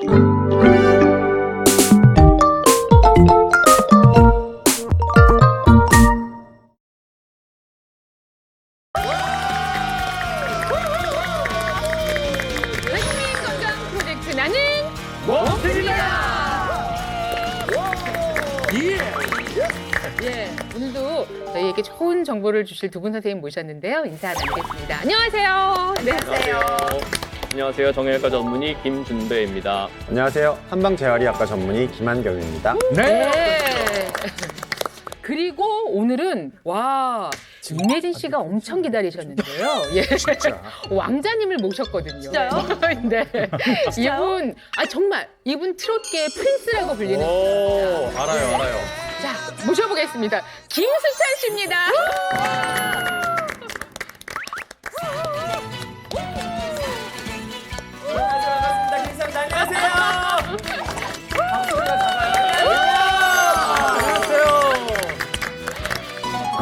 외국인 건강 프로젝트 나는 예, 오늘도 저희에게 좋은 정보를 주실 두 분 선생님 모셨는데요. 인사 나누겠습니다. 안녕하세요. 네. 안녕하세요. 정형외과 전문의 김준배입니다. 안녕하세요. 한방재활의학과 전문의 김한경입니다. 네. 그리고 오늘은 임혜진 씨가 엄청 기다리셨는데요. 예. 진짜. 왕자님을 모셨거든요. 진짜요? 네. 이분 정말 이분 트롯계의 프린스라고 불리는 분입니다. 알아요. 자, 모셔보겠습니다. 김수찬 씨입니다.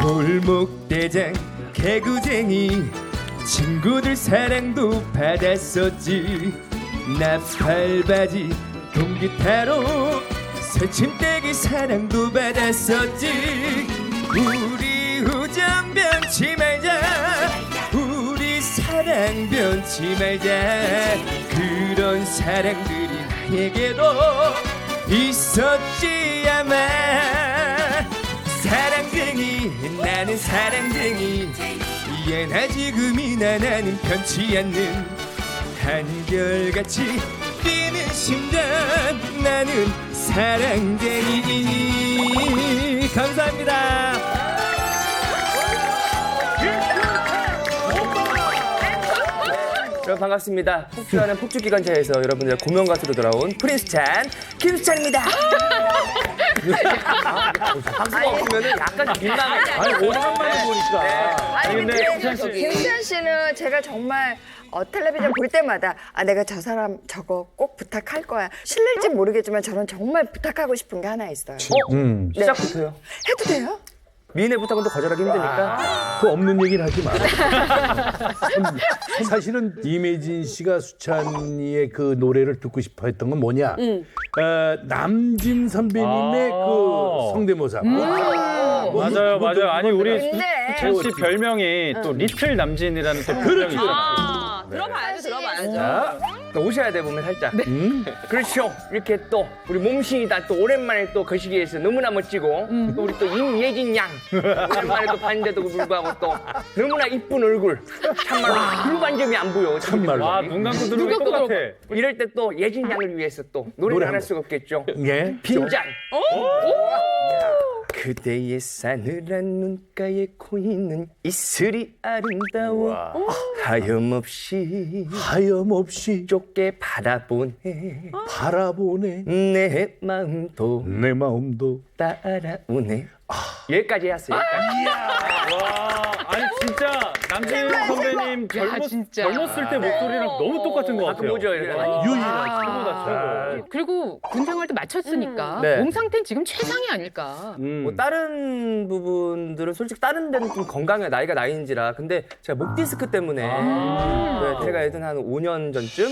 골목대장 개구쟁이 친구들 사랑도 받았었지. 나팔바지 동기타로 새침대기 사랑도 받았었지. 우리 우정 변치 말자, 우리 사랑 변치 말자. 그런 사랑들이 나에게도 있었지 아마. 사랑쟁이 나는 사랑쟁이 예나 지금이나 나는 변치 않는 한결같이 뛰는 심장 나는 사랑쟁이. 감사합니다. 여러분 반갑습니다. 폭주하는 폭주기관차에서 여러분들 고명 가수로 돌아온 프린스찬 김수찬입니다. 박수가 없으면 약간 민망해. 아니, 오랜만에 보니까. 아니 근데 수찬 씨. 김수찬 씨는 제가 정말 텔레비전 볼 때마다 내가 저 사람 저거 꼭 부탁할 거야. 실례일지 모르겠지만 저는 정말 부탁하고 싶은 게 하나 있어요. 시작부터요. 해도 돼요? 미인의 부탁은 또 거절하기 힘드니까. 그 없는 얘기를 하지 마. 사실은 임혜진 씨가 수찬이의 그 노래를 듣고 싶어 했던 건 뭐냐? 남진 선배님의 그 성대모사. 맞아요. 아니 우리 근데 수찬 씨 별명이 또 리틀 남진이라는 또 별명이 있어요. 들어봐야죠. 또 오셔야 돼 보면 살짝. 그렇죠. 이렇게 또 우리 몸신이다 또 오랜만에 또 거시기에서 너무나 멋지고 또 우리 또 임예진 양 오랜만에 또 봤는데도 불구하고 또 너무나 이쁜 얼굴. 참말로 불반 점이 안 보여. 참말로. 와, 눈 감고 들으면 똑같아. 이럴 때 또 예진 양을 위해서 또 노래를 안 할 수가 없겠죠. 예. 빈잔. 그대의 싸늘한 눈가에 고이는 이슬이 아름다워. 하염없이 좁게 바라보네. 내 마음도 내 마음도. 따라오네. 여기까지 했어요. 와, 아니 진짜 남진 선배님 진짜. 젊었을 때 목소리랑 너무 똑같은 것 같아요. 뭐죠 이렇게. 유일하게. 최고다, 최고. 그리고 군 생활도 마쳤으니까 네. 몸 상태는 지금 최상이 아닐까. 뭐 다른 부분들은 솔직히 다른 데는 좀 건강해. 나이가 나이인지라. 근데 제가 목 디스크 때문에 네, 제가 예전 한 5년 전쯤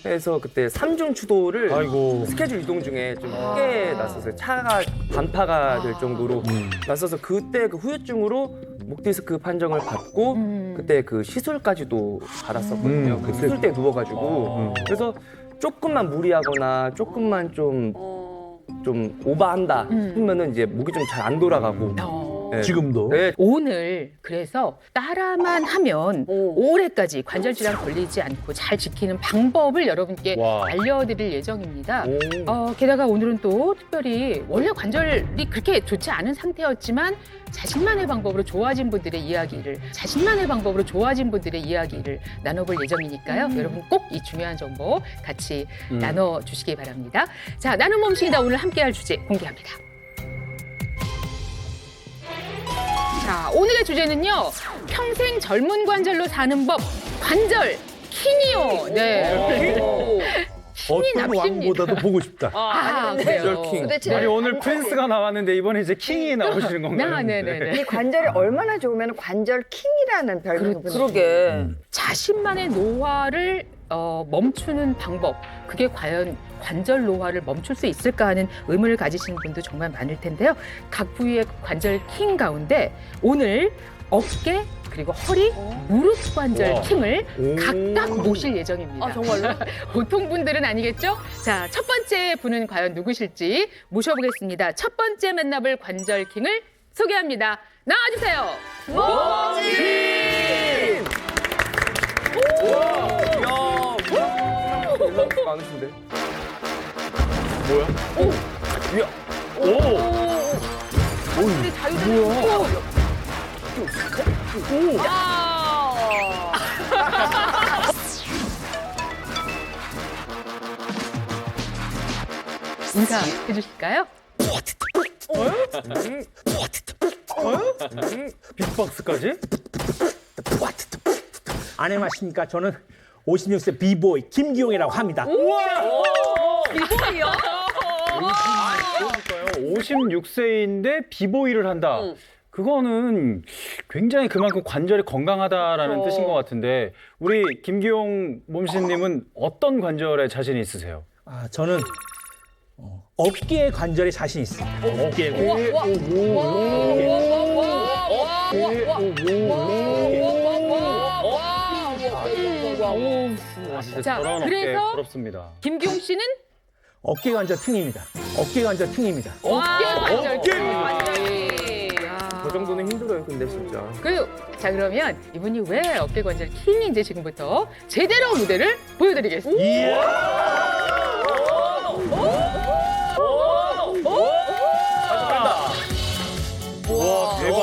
해서 그때 삼중 추도를 아이고. 스케줄 이동 중에 좀 크게 났었어요. 차가 단파가 될 정도로 났어서 그때 그 후유증으로 목 디스크 판정을 받고 그때 그 시술까지도 받았었거든요. 그 수술대에 누워가지고 그래서 조금만 무리하거나 조금만 좀 오버한다 싶으면은 이제 목이 좀 잘 안 돌아가고. 네. 지금도. 네. 오늘 그래서 따라만 하면 올해까지 관절 질환 걸리지 않고 잘 지키는 방법을 여러분께 와. 알려드릴 예정입니다. 오. 게다가 오늘은 또 특별히 원래 관절이 그렇게 좋지 않은 상태였지만 자신만의 방법으로 좋아진 분들의 이야기를 나눠볼 예정이니까요. 여러분 꼭 이 중요한 정보 같이 나눠주시기 바랍니다. 자, 나눔 몸식이다 오늘 함께할 주제 공개합니다. 자, 오늘의 주제는요. 평생 젊은 관절로 사는 법, 관절 킹이요. 네. 킹이 어떤 납십니다. 왕보다도 보고 싶다. 그래요. 킹. 도대체 아니 오늘 프린스가 나왔는데 이번에 이제 킹이 나오시는 건가요? 네네네. 이 관절이 얼마나 좋으면 관절 킹이라는 별명을 그러게. 자신만의 노화를 멈추는 방법, 그게 과연 관절 노화를 멈출 수 있을까 하는 의문을 가지신 분도 정말 많을 텐데요. 각 부위의 관절 킹 가운데 오늘 어깨 그리고 허리, 무릎 관절 우와. 킹을 각각 모실 예정입니다. 아, 정말요? 보통 분들은 아니겠죠? 자, 첫 번째 분은 과연 누구실지 모셔보겠습니다. 첫 번째 만나볼 관절 킹을 소개합니다. 나와주세요. 연락 많으신데. 뭐야? 오! 우리 자유롭게. 인사해 주실까요? 빅박스까지? 안녕하십니까. 저는 56세 비보이 김기용이라고 합니다. 이거요? 56세인데 비보이를 한다. 그거는 굉장히 그만큼 관절이 건강하다라는 그렇죠. 뜻인 것 같은데 우리 김기용 몸신님은 어떤 관절에 자신이 있으세요? 아, 저는 어깨 관절에 자신 있습니다. 어깨. 진짜 자, 저런 어깨 그래서 부럽습니다. 김기용 씨는 어깨 관절 킹입니다. 어깨 관절 킹입니다. 어깨 관절 킹. 그 정도는 힘들어요, 근데 진짜. 자, 그러면 이분이 왜 어깨 관절 킹인지 지금부터 제대로 무대를 보여드리겠습니다. 와 대박.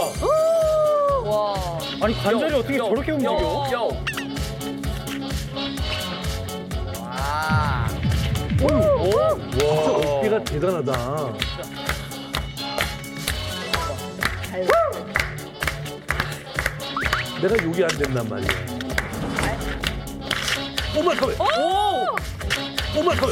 와. 아니 관절이 어떻게 저렇게 움직여? 진짜 어깨가 대단하다. 내가 욕이 안 된단 말이야. 오마이 갓! 오마이 갓!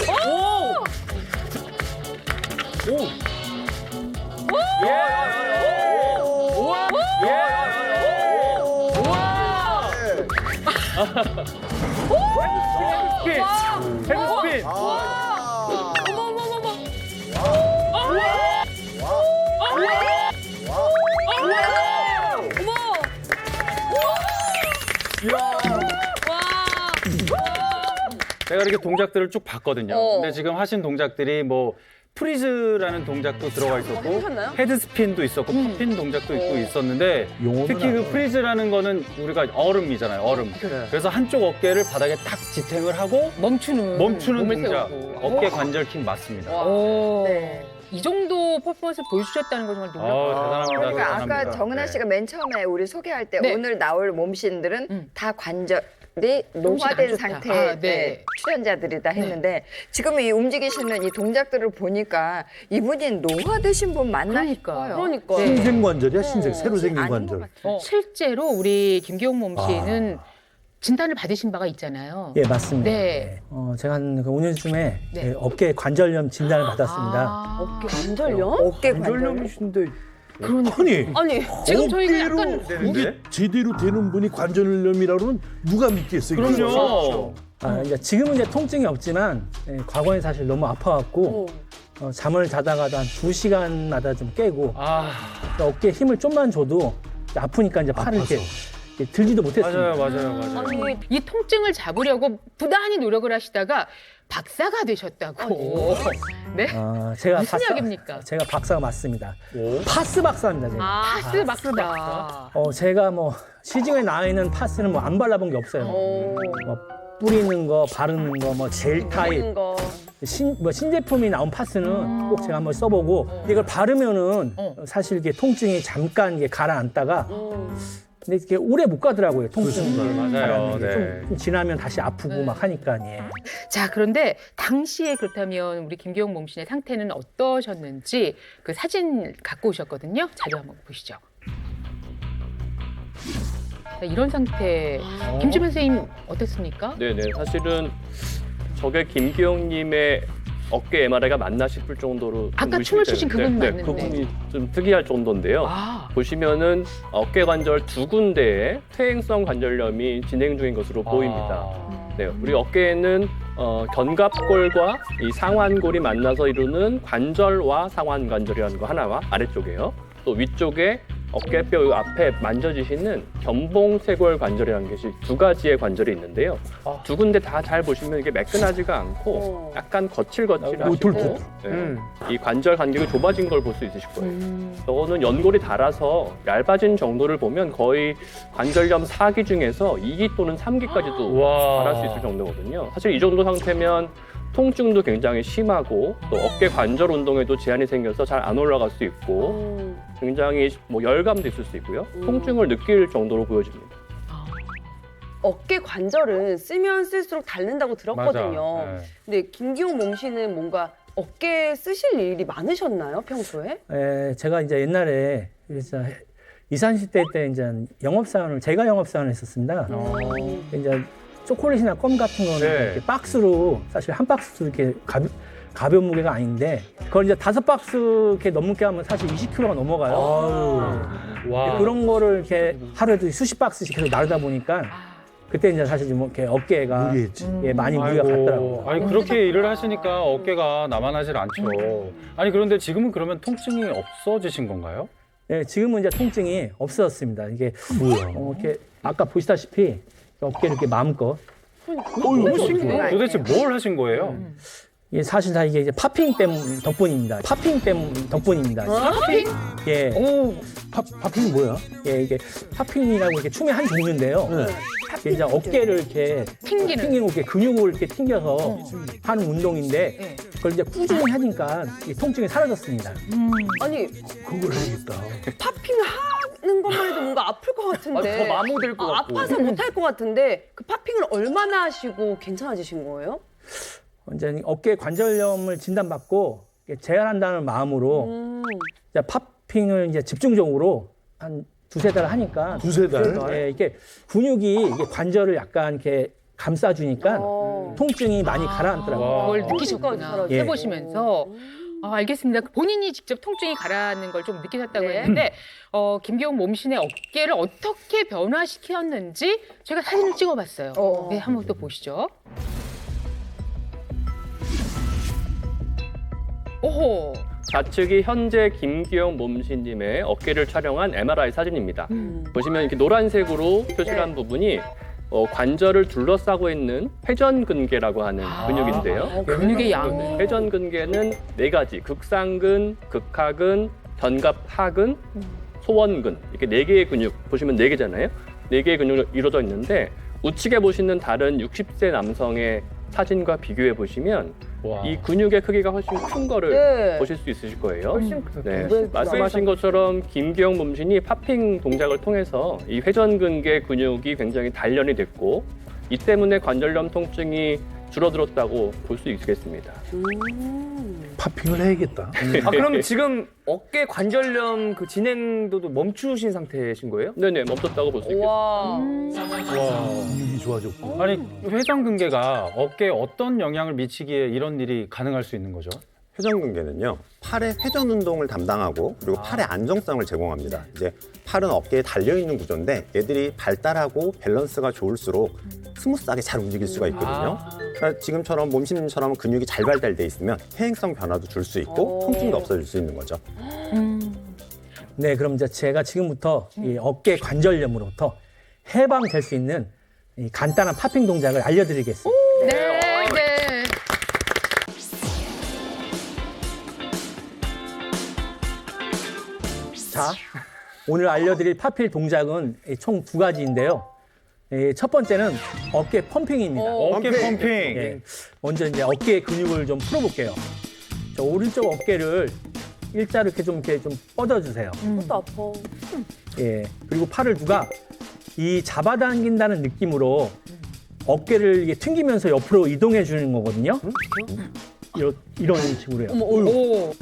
헤드스핀. 헤드스핀. 제가 이렇게 동작들을 쭉 봤거든요. 근데 지금 하신 동작들이 뭐 프리즈라는 동작도 들어가 있었고 해보셨나요? 헤드스핀도 있었고 팝핀 동작도 있고 있었는데 용어는 특히 그 알아요. 프리즈라는 거는 우리가 얼음이잖아요. 얼음. 그래서 한쪽 어깨를 바닥에 딱 지탱을 하고 멈추는 몸을 동작. 세우고. 어깨 관절 킹 맞습니다. 오. 네. 이 정도 퍼포먼스 보여주셨다는 거 정말 놀랍다. 대단합니다. 그러니까 아까 대단합니다. 정은아 씨가 맨 처음에 우리 소개할 때 네. 오늘 나올 몸신들은 다 관절이 안 노화된 좋다. 상태의 아, 네. 출연자들이다 했는데 지금 이 움직이시는 이 동작들을 보니까 이분이 노화되신 분 맞나 그러니까. 싶어요. 그러니까. 네. 신생 관절이야, 신생. 새로 생긴 아닌 관절. 것 같아요. 실제로 우리 김기용 몸 씨는 진단을 받으신 바가 있잖아요. 예, 맞습니다. 네. 제가 한 5년쯤에 네. 어깨 관절염 진단을 받았습니다. 아, 어깨 관절염? 어깨 관절. 관절염이신데. 아니, 아니, 지금 저희가 어깨로 약간 이게 제대로 되는 분이 관절염이라 그러면 누가 믿겠어요? 그럼요. 이제 지금은 이제 통증이 없지만 과거에 사실 너무 아파갖고 잠을 자다가도 한 2시간마다 좀 깨고 어깨에 힘을 좀만 줘도 아프니까 이제 팔을 이렇게 들지도 못했습니다. 맞아요. 아니, 이 통증을 잡으려고 부단히 노력을 하시다가 박사가 되셨다고. 네? 제가 무슨 약입니까? 제가 박사가 맞습니다. 파스 박사입니다. 제가. 파스 박사다. 제가 뭐 시중에 나와 있는 파스는 뭐 안 발라본 게 없어요. 뭐 뿌리는 거, 바르는 거, 뭐 젤 타입, 하는 거. 신제품이 나온 파스는 꼭 제가 한번 써보고 이걸 바르면은 사실 이게 통증이 잠깐 이게 가라앉다가 근데 이게 오래 못 가더라고요. 통증이 맞아요. 가라앉는 게. 네. 좀 지나면 다시 아프고 막 하니까. 예. 자, 그런데 당시에 그렇다면 우리 김기용 몸신의 상태는 어떠셨는지 그 사진 갖고 오셨거든요. 자료 한번 보시죠. 자, 이런 상태, 김주변 선생님 어떻습니까? 네네. 사실은 저게 김기용님의 어깨 MRI가 맞나 싶을 정도로 좀 아까 의심이 춤을 추신 되는데, 그분 맞는데. 그분이 좀 특이할 정도인데요. 아, 보시면은 어깨 관절 두 군데에 퇴행성 관절염이 진행 중인 것으로 보입니다. 네, 우리 어깨에는 견갑골과 이 상완골이 만나서 이루는 관절와 상완관절이라는 거 하나와 아래쪽에요. 또 위쪽에 어깨뼈 앞에 만져지시는 견봉쇄골 관절이라는 것이 두 가지의 관절이 있는데요. 두 군데 다 잘 보시면 이게 매끈하지가 않고 약간 거칠거칠하시고 네. 이 관절 간격이 좁아진 걸 볼 수 있으실 거예요. 저거는 연골이 닳아서 얇아진 정도를 보면 거의 관절염 4기 중에서 2기 또는 3기까지도 달할 수 있을 정도거든요. 사실 이 정도 상태면 통증도 굉장히 심하고 또 어깨 관절 운동에도 제한이 생겨서 잘 안 올라갈 수 있고 굉장히 뭐 열감도 있을 수 있고요. 통증을 느낄 정도로 보여집니다. 어깨 관절은 쓰면 쓸수록 닳는다고 들었거든요. 맞아. 네. 근데 김기용 몸씨는 뭔가 어깨 쓰실 일이 많으셨나요, 평소에? 제가 이제 옛날에 진짜 20, 30대 때 이제 제가 영업사원을 했었습니다. 이제 초콜릿이나 껌 같은 거는 네. 이렇게 박스로 사실 한 박스 이렇게 가벼운 무게가 아닌데 그걸 이제 5박스 이렇게 넘게 하면 사실 20kg가 넘어가요. 와. 그런 거를 이렇게 하루에도 수십 박스씩 계속 나르다 보니까 그때 이제 사실 좀 이렇게 어깨가 예, 많이 무리가 갔더라고요. 아니 그렇게 일을 하시니까 어깨가 나만하질 않죠. 아니 그런데 지금은 그러면 통증이 없어지신 건가요? 예, 지금은 이제 통증이 없어졌습니다. 이게 이렇게 아까 보시다시피 어깨를 이렇게 마음껏 도대체 뭘 하신 거예요? 이게 사실 다 이게 이제 팝핑 덕분입니다. 팝핑? 예. 팝핑이 뭐야? 예, 이게 팝핑이라고 이렇게 춤의 한 종류인데요. 이게 이제 어깨를 이렇게 튕기는 이렇게 근육을 이렇게 튕겨서 하는 운동인데 그걸 이제 꾸준히 하니까 이 통증이 사라졌습니다. 아니, 그걸 해야겠다. 팝핑 하는 것만 해도 뭔가 아플 것 같은데. 더 마모될 것 같고. 아파서 못할 것 같은데 그 팝핑을 얼마나 하시고 괜찮아지신 거예요? 완전히 어깨 관절염을 진단받고 재활한다는 마음으로 이제 팝핑을 이제 집중적으로 한 두세 달 하니까 두세 달? 예, 이게 근육이 이게 관절을 약간 이렇게 감싸주니까 통증이 많이 가라앉더라고요. 그걸 그러니까 느끼셨구나. 잘하죠. 예. 해보시면서. 알겠습니다. 본인이 직접 통증이 가라앉는 걸 좀 느끼셨다고 네. 했는데 김기용 몸신의 어깨를 어떻게 변화시켰는지 제가 사진을 찍어봤어요. 네, 한번 또 보시죠. 오호. 좌측이 현재 김기용 몸신님의 어깨를 촬영한 MRI 사진입니다. 보시면 이렇게 노란색으로 표시한 부분이 관절을 둘러싸고 있는 회전근개라고 하는 근육인데요. 근육의 양이. 회전근개는 네 가지, 극상근, 극하근, 견갑하근, 소원근 이렇게 네 개의 근육 보시면 네 개잖아요. 네 개의 근육으로 이루어져 있는데 우측에 보시는 다른 60세 남성의 사진과 비교해 보시면 이 근육의 크기가 훨씬 큰 거를 네. 보실 수 있으실 거예요. 훨씬 크다. 네, 말씀하신 것처럼 김기용 몸신이 팝핑 동작을 통해서 이 회전근개 근육이 굉장히 단련이 됐고 이 때문에 관절염 통증이 줄어들었다고 볼 수 있겠습니다. 팝핑을 해야겠다. 그럼 지금 어깨 관절염 그 진행도도 멈추신 상태이신 거예요? 네네, 멈췄다고 볼 수 있겠습니다. 와. 근육이 좋아졌고. 아니 회전근개가 어깨에 어떤 영향을 미치기에 이런 일이 가능할 수 있는 거죠? 회전근개는요, 팔의 회전 운동을 담당하고 그리고 팔의 안정성을 제공합니다. 이제 팔은 어깨에 달려있는 구조인데 얘들이 발달하고 밸런스가 좋을수록 스무스하게 잘 움직일 수가 있거든요. 그러니까 지금처럼 몸신처럼 근육이 잘 발달돼 있으면 퇴행성 변화도 줄 수 있고 통증도 없어질 수 있는 거죠. 네, 그럼 이제 제가 지금부터 이 어깨 관절염으로부터 해방될 수 있는 이 간단한 팝핑 동작을 알려드리겠습니다. 네, 네. 자, 오늘 알려드릴 팝핑 동작은 총 두 가지인데요. 첫 번째는 어깨 펌핑입니다. 어깨 펌핑. 예, 먼저 이제 어깨 근육을 좀 풀어볼게요. 저 오른쪽 어깨를 일자로 이렇게 좀 뻗어주세요. 그것도 아파. 예, 그리고 팔을 누가 이 잡아당긴다는 느낌으로 어깨를 이게 튕기면서 옆으로 이동해 주는 거거든요. 이런 식으로요. 오.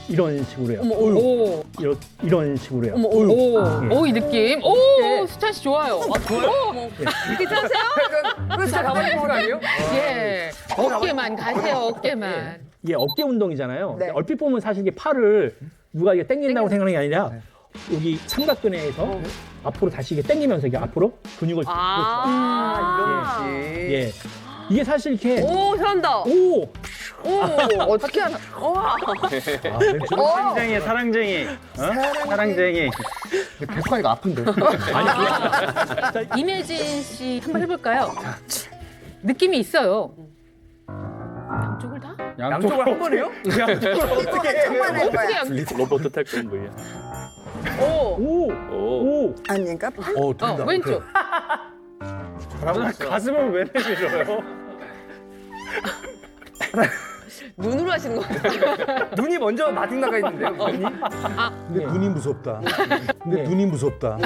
이런 식으로요. 오. 이런 식으로요. 오, 이 느낌. 오, 수찬 씨 좋아요. 좋아요? 괜찮으세요? 그거 잡아당기는 거 아니에요? 예. 어깨만 가세요, 어깨만. 이게 어깨 운동이잖아요. 네. 얼핏 보면 사실 이게 팔을 누가 이게 당긴다고 생각하는 게 아니라 여기 삼각근에서 앞으로 다시 이게 당기면서 이게 앞으로 근육을 이런 식. 예. 이게 사실 이렇게 오, 잘한다. 오! 어떻게 하나? 아, 왼쪽 사랑쟁이, 사랑쟁이. 사랑쟁이. 백환이가 아픈데. 자, 임혜진 씨 한번 해볼까요? 느낌이 있어요. 양쪽을 다? 양쪽을 한 번에요? 정말 할 거야. 로버트 태권브이야. 오! 오! 아닌가? 팔? 된다. 왼쪽. 가슴을 왜 내밀어요? 눈으로 하시는 거예요? 눈이 먼저 마중 나가 있는데요. 눈이? 근데 눈이 무섭다. 근데 눈이 무섭다.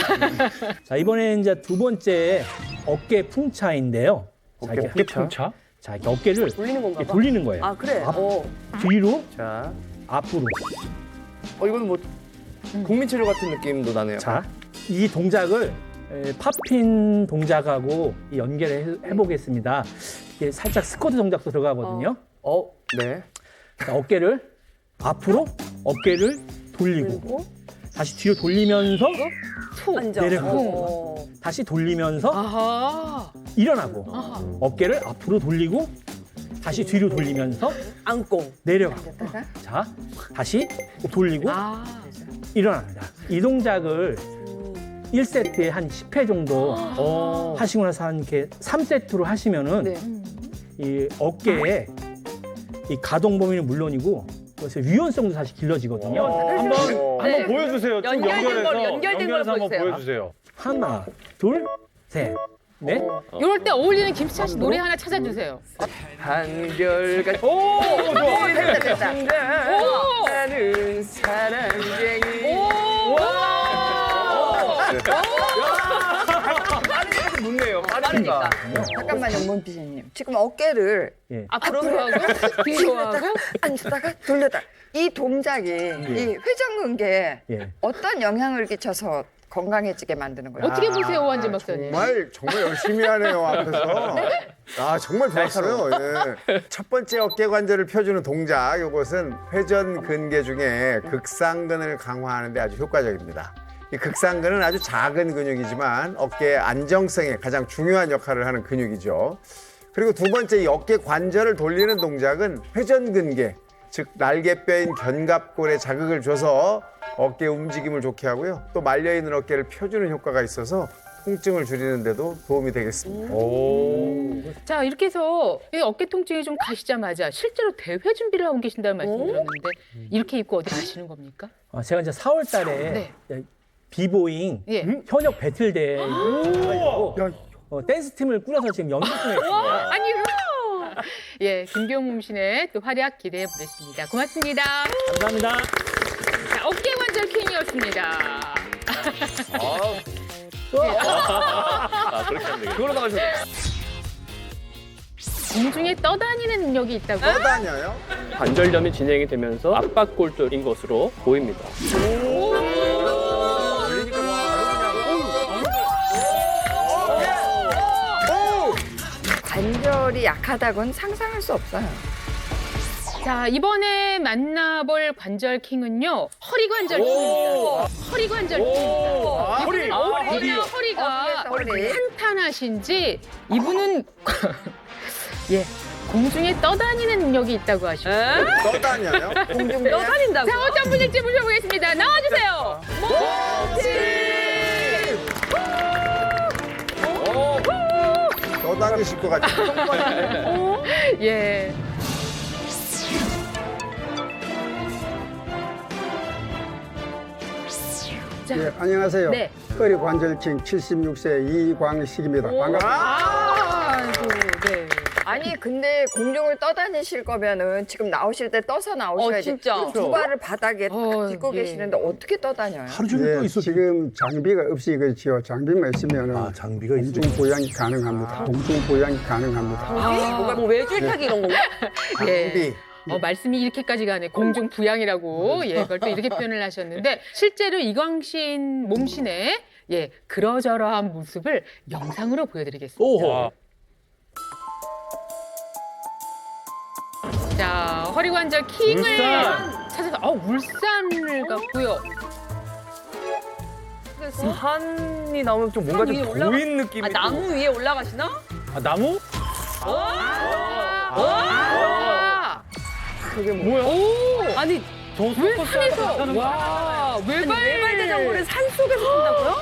자, 이번에 이제 두 번째 어깨 풍차인데요. 자, 이렇게 풍차? 자, 이렇게 어깨를 돌리는 건가 이렇게 봐. 돌리는 거예요. 아, 그래? 뒤로, 자, 앞으로. 이거는 뭐 국민체조 같은 느낌도 나네요. 자, 이 동작을 팝핀 동작하고 연결을 해보겠습니다. 이게 살짝 스쿼트 동작도 들어가거든요. 네. 자, 어깨를 앞으로, 어깨를 돌리고, 다시 뒤로 돌리면서 앉아. 내려가고, 다시 돌리면서 아하. 일어나고, 어깨를 앞으로 돌리고, 다시 뒤로 돌리면서 안고. 내려가고. 자, 다시 돌리고 아. 일어납니다. 이 동작을 1세트에 한 10회 정도 하시고 나서 한 이렇게 3세트로 하시면은 네. 이 어깨에 이 가동 범위는 물론이고 그래서 유연성도 사실 길러지거든요. 한번 보여주세요. 쭉 연결된 걸, 연결해서 연결된 걸 연결해서 한번 보여주세요. 보여주세요. 하나, 둘, 셋, 넷. 이럴 때 어울리는 김수찬 씨 노래 하나 찾아주세요. 한결같이 됐다, 됐다. 나는 사랑쟁이. 빠르게 묻네요. 빠르니까. 잠깐만요, 문피디님. 지금 어깨를 앞으로 하고 뒤로 하고 앉다가 돌려다. 이 동작이 이 회전근개에 예. 어떤 영향을 끼쳐서 건강해지게 만드는 거예요? 어떻게 보세요, 오한진 박사님? 정말 열심히 하네요 앞에서. 아 정말 좋았어요. 예. 첫 번째 어깨 관절을 펴주는 동작, 이것은 회전 근개 중에 극상근을 강화하는 데 아주 효과적입니다. 이 극상근은 아주 작은 근육이지만 어깨의 안정성에 가장 중요한 역할을 하는 근육이죠. 그리고 두 번째 이 어깨 관절을 돌리는 동작은 회전 근개, 즉 날개뼈인 견갑골에 자극을 줘서 어깨 움직임을 좋게 하고요. 또 말려있는 어깨를 펴주는 효과가 있어서 통증을 줄이는 데도 도움이 되겠습니다. 자, 이렇게 해서 이 어깨 통증이 좀 가시자마자 실제로 대회 준비를 하고 계신다는 말씀 들었는데 이렇게 입고 어디 가시는 겁니까? 제가 이제 4월 달에 네. 비보잉 예. 현역 배틀대회 가지고 댄스 팀을 꾸려서 지금 연습 중에 있습니다. 아니, 예, 김경문 씨의 또 활약 기대해 보겠습니다. 고맙습니다. 감사합니다. 자, 어깨 관절 킹이었습니다. 그렇게 하면 되겠다. 그걸로 나가셔도 공중에 떠다니는 능력이 있다고. 떠다녀요? 관절염이 진행이 되면서 압박골절인 것으로 보입니다. 관절이 약하다고는 상상할 수 없어요. 자, 이번에 만나볼 관절 킹은요, 허리 관절 킹입니다. 허리 관절 킹입니다. 이분은 얼마나 허리가 허리. 탄탄하신지 이분은 예, 공중에 떠다니는 능력이 있다고 하시고. 떠다녀요? 떠다닌다고. 자, 어떤 분일지 모셔보겠습니다. 나와주세요. 떠다니실 것 같아요. 예. 자, 예, 안녕하세요. 네. 허리 관절킹 76세 이광식입니다. 반갑습니다. 아이고, 네. 아니 근데 공중을 떠다니실 거면은 지금 나오실 때 떠서 나오셔야지. 진짜. 두 발을 바닥에 딱 딛고 예. 계시는데 어떻게 떠다녀요? 하루 종일 떠 예, 있어. 지금 장비가 없이 그렇지요. 장비만 있으면 장비가 있어. 공중 보양이 가능합니다. 공중 보양이 가능합니다. 뭔가 뭐 외줄타기 이런 건가? 예. 말씀이 이렇게까지 가네. 공중 부양이라고 예, 그걸 또 이렇게 표현을 하셨는데 실제로 이광신 몸신의 예, 그러저러한 모습을 영상으로 보여드리겠습니다. 오호. 자, 허리관절 킹을 울산. 찾아서 울산을 갔고요. 산이 나오면 좀 뭔가 산 위에 좀 올라가- 보인 느낌이. 아, 나무 위에 올라가시나? 아, 나무? 그게 뭐야? 오! 아니, 왜 산에서? 와, 외발 자전거를 산 속에서 탄다고요?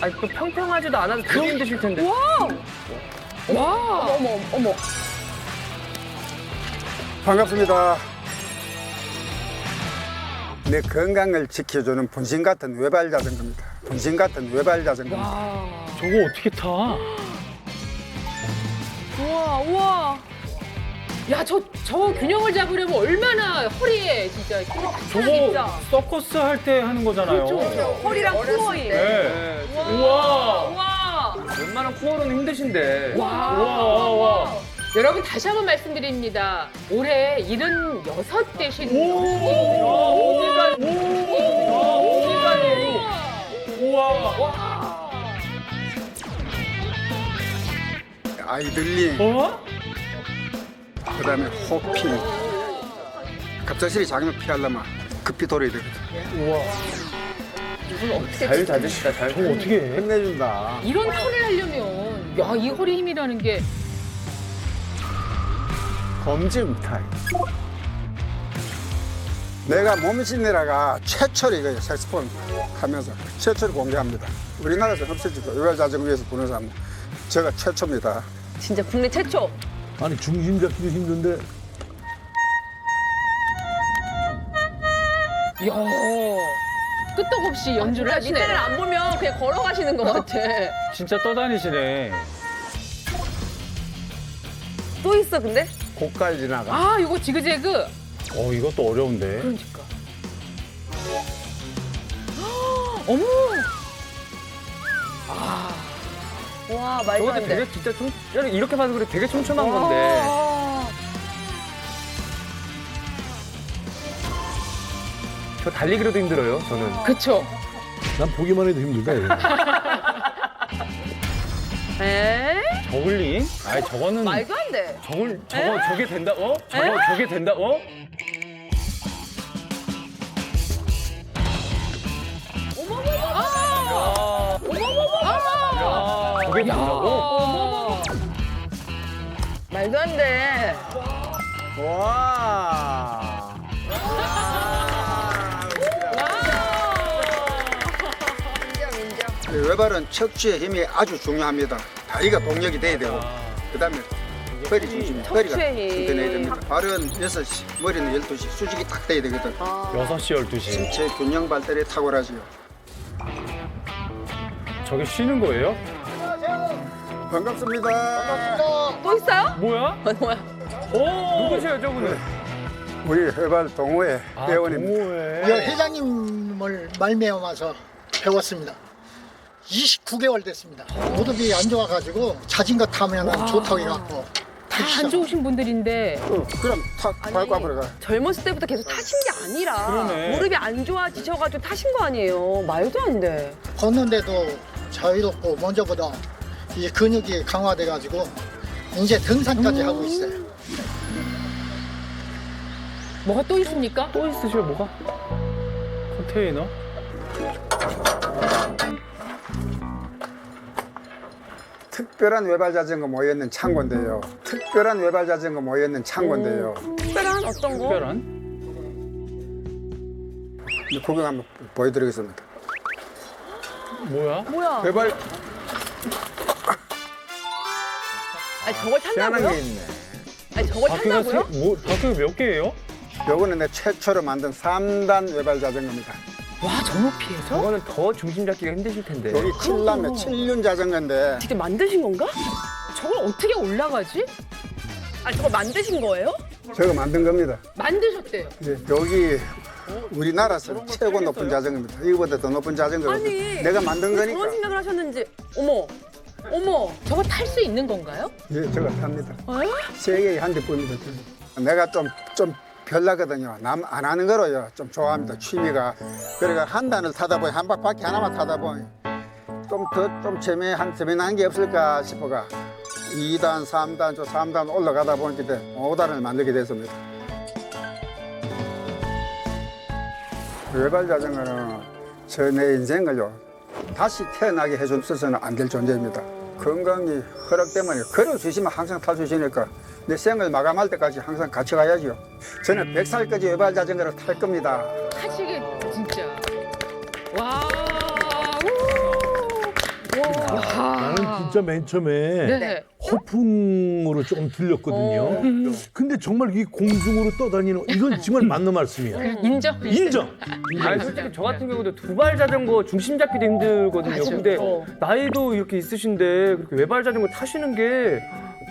아니, 또 평평하지도 않아서 되게 힘드실 텐데. 와. 어머. 반갑습니다. 내 건강을 지켜주는 분신 같은 외발 자전거입니다. 분신 같은 외발 자전거입니다. 저거 어떻게 타? 우와. 야, 저 균형을 잡으려면 얼마나 허리에 진짜 힘을 딱 저거 진짜. 서커스 할 때 하는 거잖아요. 그렇죠. 허리랑 코어이. 네. 우와. 우와. 웬만한 코어로는 힘드신데. 우와. 여러분 다시 한번 말씀드립니다. 올해 76 되신 아이들링, 그다음에 호핑. 갑작스레 장애물 피하려면 급히 돌아야 되거든. 잘 다드시다, 잘. 저거 어떻게 해? 힘내준다. 이런 턴을 하려면 야, 이 허리 힘이라는 게 검증 타임. 내가 몸신내라가 최초로 이거 색소폰 하면서 최초로 공개합니다. 우리나라에서 없어지고 외발 자전거 위에서 부는 사람 제가 최초입니다. 진짜 국내 최초. 아니 중심 잡기도 힘든데 야, 끄떡없이 연주를 하시네. 밑에를 안 보면 그냥 걸어가시는 것 같아. 진짜 떠다니시네. 또 있어, 근데? 고깔 지나가. 아, 이거 지그재그. 이것도 어려운데. 그러니까. 어머. 와, 말도 저것도 안 돼. 되게 진짜 이렇게 봐서 그래 되게 촘촘한 건데. 저 달리기로도 힘들어요, 저는. 그쵸. 난 보기만 해도 힘들다. 이거. 에? 저글링? 아니 저거는 말도 안 돼. 저게 된다? 저게 된다? 저게 된다고? 말도 안 돼. 와. 외발은 척추의 힘이 아주 중요합니다. 다리가 동력이 돼야 되고, 그다음에 허리 중심, 허리가 척추의 힘. 튼튼해야 됩니다. 발은 6시, 머리는 12시, 수직이 딱 돼야 되거든. 6시, 12시. 제 균형 발달에 탁월하지요. 저게 쉬는 거예요? 반갑습니다. 또 있어요? 뭐야? 뭐야? 누구세요, 저분은? 우리 외발 동호회 회원입니다. 회장님을 말미암아서 배웠습니다. 29개월 됐습니다. 무릎이 안 좋아가지고 자전거 타면 좋다고 해갖고 다 안 좋으신 분들인데. 그럼 탁 밟고 앞으로 가. 젊었을 때부터 계속 타신 게 아니라 그러네. 무릎이 안 좋아지셔가지고 타신 거 아니에요. 말도 안 돼. 걷는데도 자유롭고 먼저보다 이 근육이 강화돼가지고 이제 등산까지 하고 있어요. 뭐가 또 있습니까? 또 있으셔, 뭐가? 컨테이너? 특별한 외발 자전거 모여있는 창고인데요. 특별한 외발 자전거 모여있는 창고인데요. 특별한 어떤 거? 특별한? 구경 한번 보여드리겠습니다. 뭐야? 뭐야? 외발 아니 저걸 희한한 탄다고요? 게 있네. 아니 저걸 바퀴가 탄다고요? 바퀴가 몇 개예요? 요거는 내 최초로 만든 3단 외발 자전거입니다. 와, 저 높이에서? 저거는 더 중심 잡기가 힘드실 텐데. 여기 7남매 7륜 자전거인데 직접 만드신 건가? 저걸 어떻게 올라가지? 아니 저걸 만드신 거예요? 저거 만든 겁니다. 만드셨대요. 이제 여기 우리나라에서 최고 높은 자전거입니다. 이거보다 더 높은 자전거 아니 내가 만든 왜 거니까. 저런 생각을 하셨는지 어머 저거 탈 수 있는 건가요? 예, 저거 탑니다. 세계에 한 대뿐입니다. 내가 좀 별나거든요. 남 안 하는 거로요. 좀 좋아합니다. 취미가. 그러니까 한 단을 타다 보니 한 바퀴 하나만 타다 보니 좀 재미난 게 없을까 싶어가 2단, 3단, 3단 올라가다 보니까 5단을 만들게 됐습니다. 외발 자전거는 저 내 인생을요 다시 태어나게 해줬어서는 안 될 존재입니다. 건강이 허락 때문에 걸어주시면 항상 탈 수 있으니까 내 생을 마감할 때까지 항상 같이 가야죠. 저는 100살까지 외발 자전거를 탈 겁니다. 하시게 진짜. 와. 나는 진짜 맨 처음에 네. 허풍으로 조금 들렸거든요. 근데 정말 이 공중으로 떠다니는 이건 정말 맞는 말씀이야. 인정. 인정. 아니 솔직히 저 같은 경우도 두발 자전거 중심 잡기도 힘들거든요. 맞아. 근데 나이도 이렇게 있으신데 그렇게 외발 자전거 타시는 게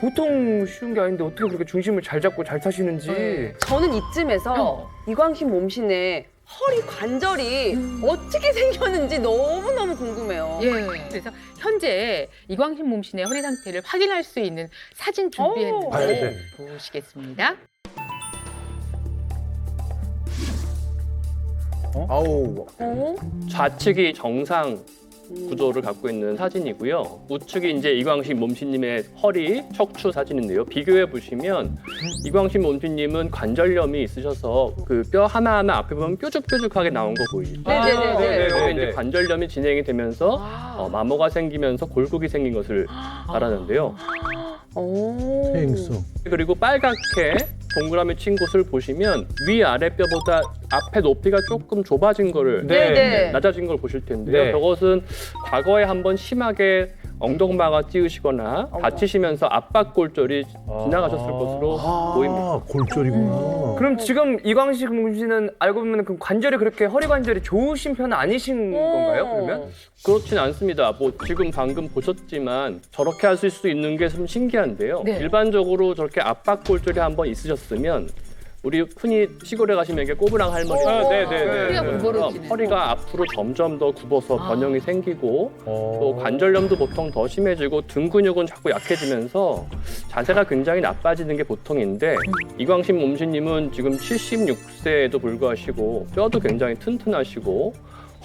보통 쉬운 게 아닌데 어떻게 그렇게 중심을 잘 잡고 잘 타시는지. 저는 이쯤에서 이광신 몸신의 허리 관절이 어떻게 생겼는지 너무너무 궁금해요. 예. 그래서 현재 이광신 몸신의 허리 상태를 확인할 수 있는 사진 봐야 돼. 준비했는데 보시겠습니다. 아우. 좌측이 정상 구조를 갖고 있는 사진이고요. 우측이 이제 이광신 몸신님의 허리, 척추 사진인데요. 비교해 보시면 이광신 몸신님은 관절염이 있으셔서 그 뼈 하나하나 앞에 보면 뾰족뾰족하게 나온 거 보이죠? 네네네. 그게 이제 관절염이 진행이 되면서 마모가 생기면서 골격이 생긴 것을 말하는데요. 행성. 그리고 빨갛게 동그라미 친 곳을 보시면 위아래 뼈보다 앞에 높이가 조금 좁아진 거를 네네. 낮아진 걸 보실 텐데요. 네. 저것은 과거에 한번 심하게 엉덩방아 찧으시거나 다치시면서 압박골절이 지나가셨을 것으로 보입니다. 아, 골절이구나. 그럼 지금 이광식 씨는 알고 보면 그 관절이 그렇게 허리 관절이 좋으신 편은 아니신 건가요? 그러면? 그렇진 않습니다. 뭐 지금 방금 보셨지만 저렇게 하실 수 있는 게 좀 신기한데요. 네. 일반적으로 저렇게 압박골절이 한번 있으셨으면 우리 흔히 시골에 가시면 이게 꼬부랑 할머니 허리가 굽어러지는. 허리가 앞으로 점점 더 굽어서 변형이 생기고 또 관절염도 보통 더 심해지고 등 근육은 자꾸 약해지면서 자세가 굉장히 나빠지는 게 보통인데 이광신 몸신님은 지금 76세에도 불구하시고 뼈도 굉장히 튼튼하시고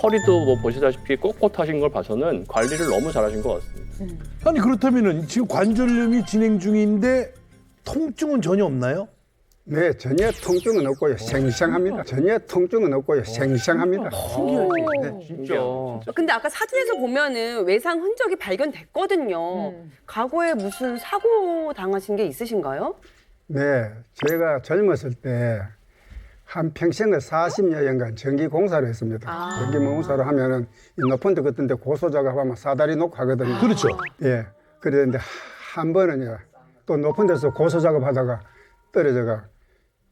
허리도 뭐 보시다시피 꼿꼿하신 걸 봐서는 관리를 너무 잘하신 것 같습니다. 아니 그렇다면은 지금 관절염이 진행 중인데 통증은 전혀 없나요? 네, 전혀 통증은 없고요. 생생합니다. 전혀 통증은 없고요. 생생합니다. 신기하지. 진짜. 근데 아까 사진에서 보면은 외상 흔적이 발견됐거든요. 과거에 무슨 사고 당하신 게 있으신가요? 네, 제가 젊었을 때 한 평생을 40여 년간 전기 공사를 했습니다. 전기 공사를 하면은 이 높은 데 같은 데 고소자가 하면 사다리 놓고 하거든요. 그렇죠. 예. 그랬는데 한 번은요, 또 높은 데서 고소 작업하다가 떨어져가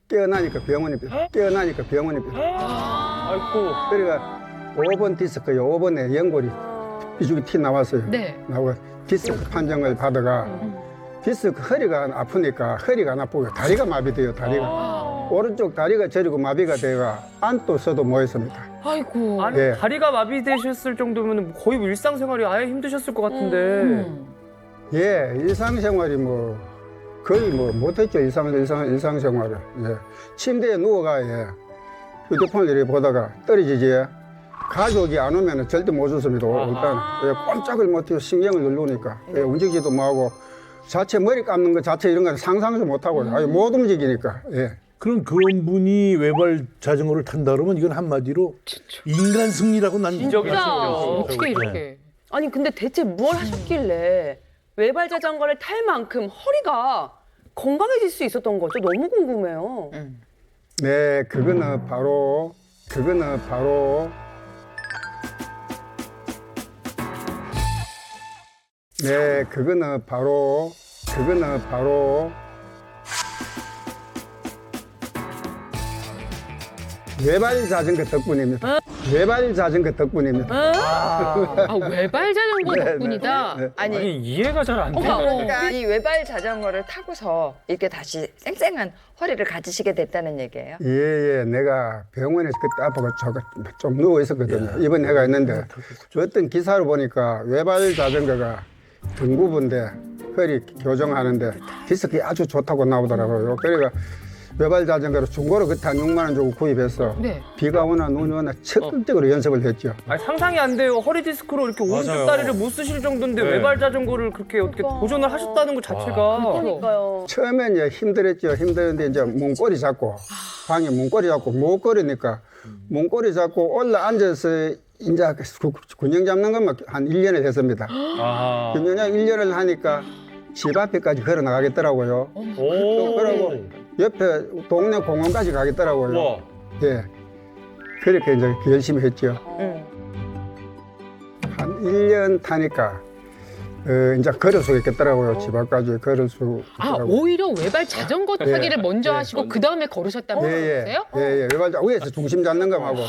깨어나니까 병원입니다. 깨어나니까 병원입니다. 아이고. 그러니까 5번 디스크요. 5번에 연골이 비죽이 튀 나왔어요. 네. 나와 디스크 판정을 받아가 디스크 허리가 아프니까 허리가 안 아프고 다리가 마비돼요. 다리가. 오른쪽 다리가 저리고 마비가 돼가 앉도 서도 못 했습니다. 아이고. 아니, 예. 다리가 마비되셨을 정도면 거의 뭐 일상생활이 아예 힘드셨을 것 같은데. 예, 일상생활이 뭐 거의 뭐 못했죠. 일상생활을. 예. 침대에 누워가 예. 휴대폰을 이렇게 보다가 떨어지지. 가족이 안 오면 절대 못 웃습니다. 일단 예, 꼼짝을 못해요. 신경을 누르니까 예, 움직이지도 못하고 자체 머리 감는 것 자체 이런 건 상상도 못하고 아예 못 움직이니까. 예. 그럼 그런 분이 외발 자전거를 탄다 그러면 이건 한마디로 인간 승리라고 난 기적이죠. 어떻게 이렇게. 아니 근데 대체 뭘 하셨길래 외발 자전거를 탈 만큼 허리가 건강해질 수 있었던 거죠? 너무 궁금해요. 네, 그거는 바로 네, 그거는 바로 외발 자전거 덕분입니다. 외발 자전거 덕분입니다. 아, 외발 자전거 덕분이다. 아니 이해가 잘 안 돼. 그러니까 이 외발 자전거를 타고서 이렇게 다시 쌩쌩한 허리를 가지시게 됐다는 얘기예요. 예, 내가 병원에서 그때 아파가 좀 누워 있었거든요. 입원해가 있는데 어떤 기사를 보니까 외발 자전거가 등구부인데 허리 교정하는데 디스크가 아주 좋다고 나오더라고요. 그러니까 외발 자전거를 중고로 그때 한 6만 원 주고 구입해서 네. 비가 오나 눈이 오나 적극적으로 연습을 했죠. 아니, 상상이 안 돼요. 허리 디스크로 이렇게 오른쪽 다리를 못 쓰실 정도인데 네. 외발 자전거를 그렇게 어떻게 도전을 하셨다는 것 자체가. 그러니까요. 처음엔 이제 힘들었죠. 힘들었는데 이제 문고리 잡고 방에 문고리 잡고 못 걸으니까 문고리 잡고 올라 앉아서 이제 균형 잡는 것만 한 1년을 했습니다. 아하. 균형 잡 1년을 하니까 집 앞에까지 걸어 나가겠더라고요. 오. 그러고 옆에 동네 공원까지 가겠더라고요. 우와. 예. 그렇게 이제 열심히 했죠. 한 1년 타니까 이제 걸을 수 있겠더라고요. 집 앞까지 걸을 수 아, 있더라고요. 오히려 외발 자전거 예. 타기를 먼저 예. 하시고 그 다음에 걸으셨다는 거세요? 예. 외발 위에서 중심 잡는 거 하고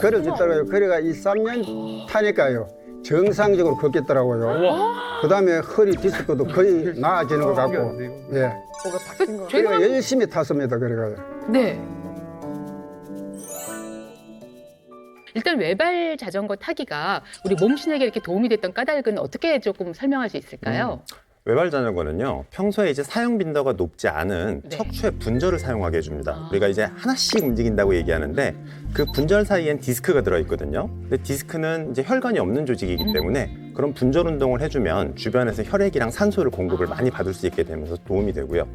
걸을 수 있더라고요. 그래가 2, 3년 타니까요. 정상적으로 걷겠더라고요. 그 다음에 허리 디스크도 거의 나아지는 것 같고. 예. 뭐가 바뀐 거. 그래가 열심히 탔습니다. 그래가. 네. 일단 외발 자전거 타기가 우리 몸신에게 이렇게 도움이 됐던 까닭은 어떻게 조금 설명할 수 있을까요? 외발 자전거는요, 평소에 이제 사용 빈도가 높지 않은 네. 척추의 분절을 사용하게 해줍니다. 우리가 이제 하나씩 움직인다고 얘기하는데 그 분절 사이엔 디스크가 들어있거든요. 근데 디스크는 이제 혈관이 없는 조직이기 때문에 그런 분절 운동을 해주면 주변에서 혈액이랑 산소를 공급을 많이 받을 수 있게 되면서 도움이 되고요.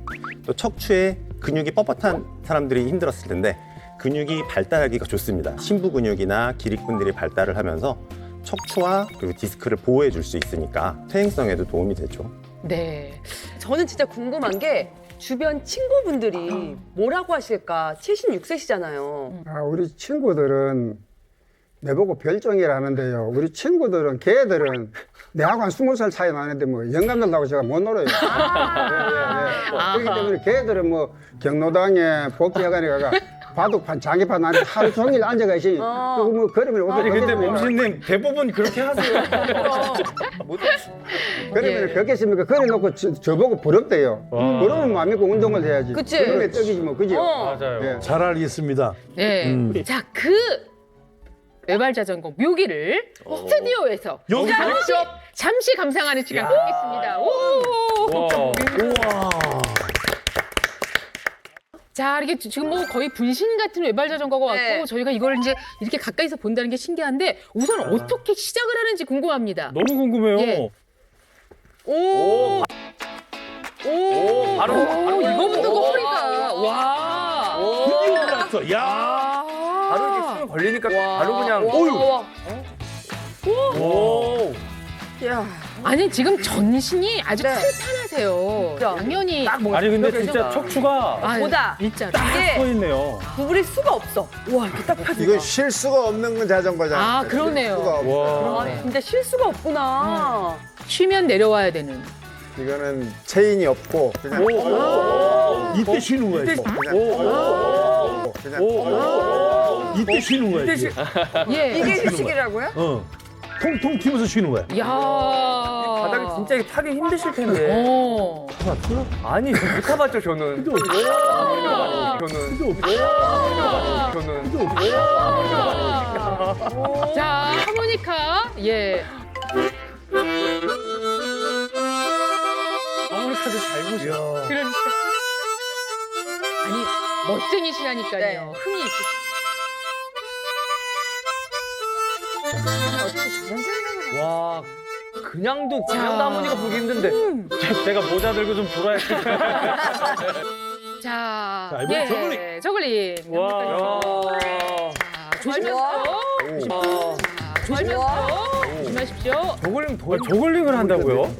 또 척추에 근육이 뻣뻣한 사람들이 힘들었을 텐데 근육이 발달하기가 좋습니다. 심부 근육이나 기립근들이 발달을 하면서 척추와 그리고 디스크를 보호해 줄 수 있으니까 퇴행성에도 도움이 되죠. 네. 저는 진짜 궁금한 게 주변 친구분들이 뭐라고 하실까? 76세시잖아요. 아, 우리 친구들은 내보고 별종이라 하는데요. 우리 친구들은, 걔들은 내하고 한 20살 차이 나는데 뭐 영감들 나고 제가 못 놀아요. 그렇기 때문에 걔들은 뭐 경로당에 복지회관에 가가 바둑판, 장기판 안에 하루 종일 앉아가 있으니 그거 뭐 걸으면 아니 어떻게 근데 걷겠습니까? 몸신님 대부분 그렇게 하세요. 그러면 예. 걷겠습니까? 걸어놓고 저보고 부럽대요. 그러면 마음 믿고 운동을 해야지. 그치. 그러면 떡이지 뭐, 그죠? 맞아요. 예. 잘 알겠습니다. 네. 자, 그 외발 자전거 묘기를 스튜디오에서 여기서? 잠시 감상하는 시간 갖겠습니다. 오! 와. 자, 이렇게 지금 뭐 거의 분신 같은 외발 자전거가 왔고 네. 저희가 이걸 이제 이렇게 가까이서 본다는 게 신기한데 우선 어떻게 시작을 하는지 궁금합니다. 너무 궁금해요. 예. 오! 바로 이거부터 그 허리가 와. 드디어 올랐어. 야. 바로 이렇게 수면 걸리니까 바로 그냥 오. 야. 아니 지금 전신이 아주 네. 탄탄하세요. 그죠? 당연히 아니 근데 진짜 척추가 아유, 보다. 일자로. 서 이게 있네요. 구부릴 수가 없어. 와, 이렇게 딱 펴지니까. 이건 쉴 수가 없는 건 자전거잖아요. 아, 그러네요. 쉴 수가 없어요. 와. 아, 진짜 쉴 수가 없구나. 쉬면 내려와야 되는. 이거는 체인이 없고 그냥 이때 쉬는 거야. 이거. 그냥 이때 쉬는 거야. 이거. 예. 이게 휴식이라고요? 통통 튀면서 쉬는 거야. 야. 바닥이 진짜 이게 타기 힘드실 텐데. 어. 아니 못 타봤죠 저는. 자, 하모니카. 예. 하모니카도 잘 보셔. 그러니까. 아니, 멋쟁이시라니까요. 네. 흥이 있으시 어떻게 저런 생각을 와 그냥도 하모니카 보기 힘든데. 제가 모자 들고 좀 돌아야 돼. 자, 자, 이번엔 예. 저글링. 와. 자, 조심하세요. 조심하세요. 조심하십시오. 저글링을 한다고요?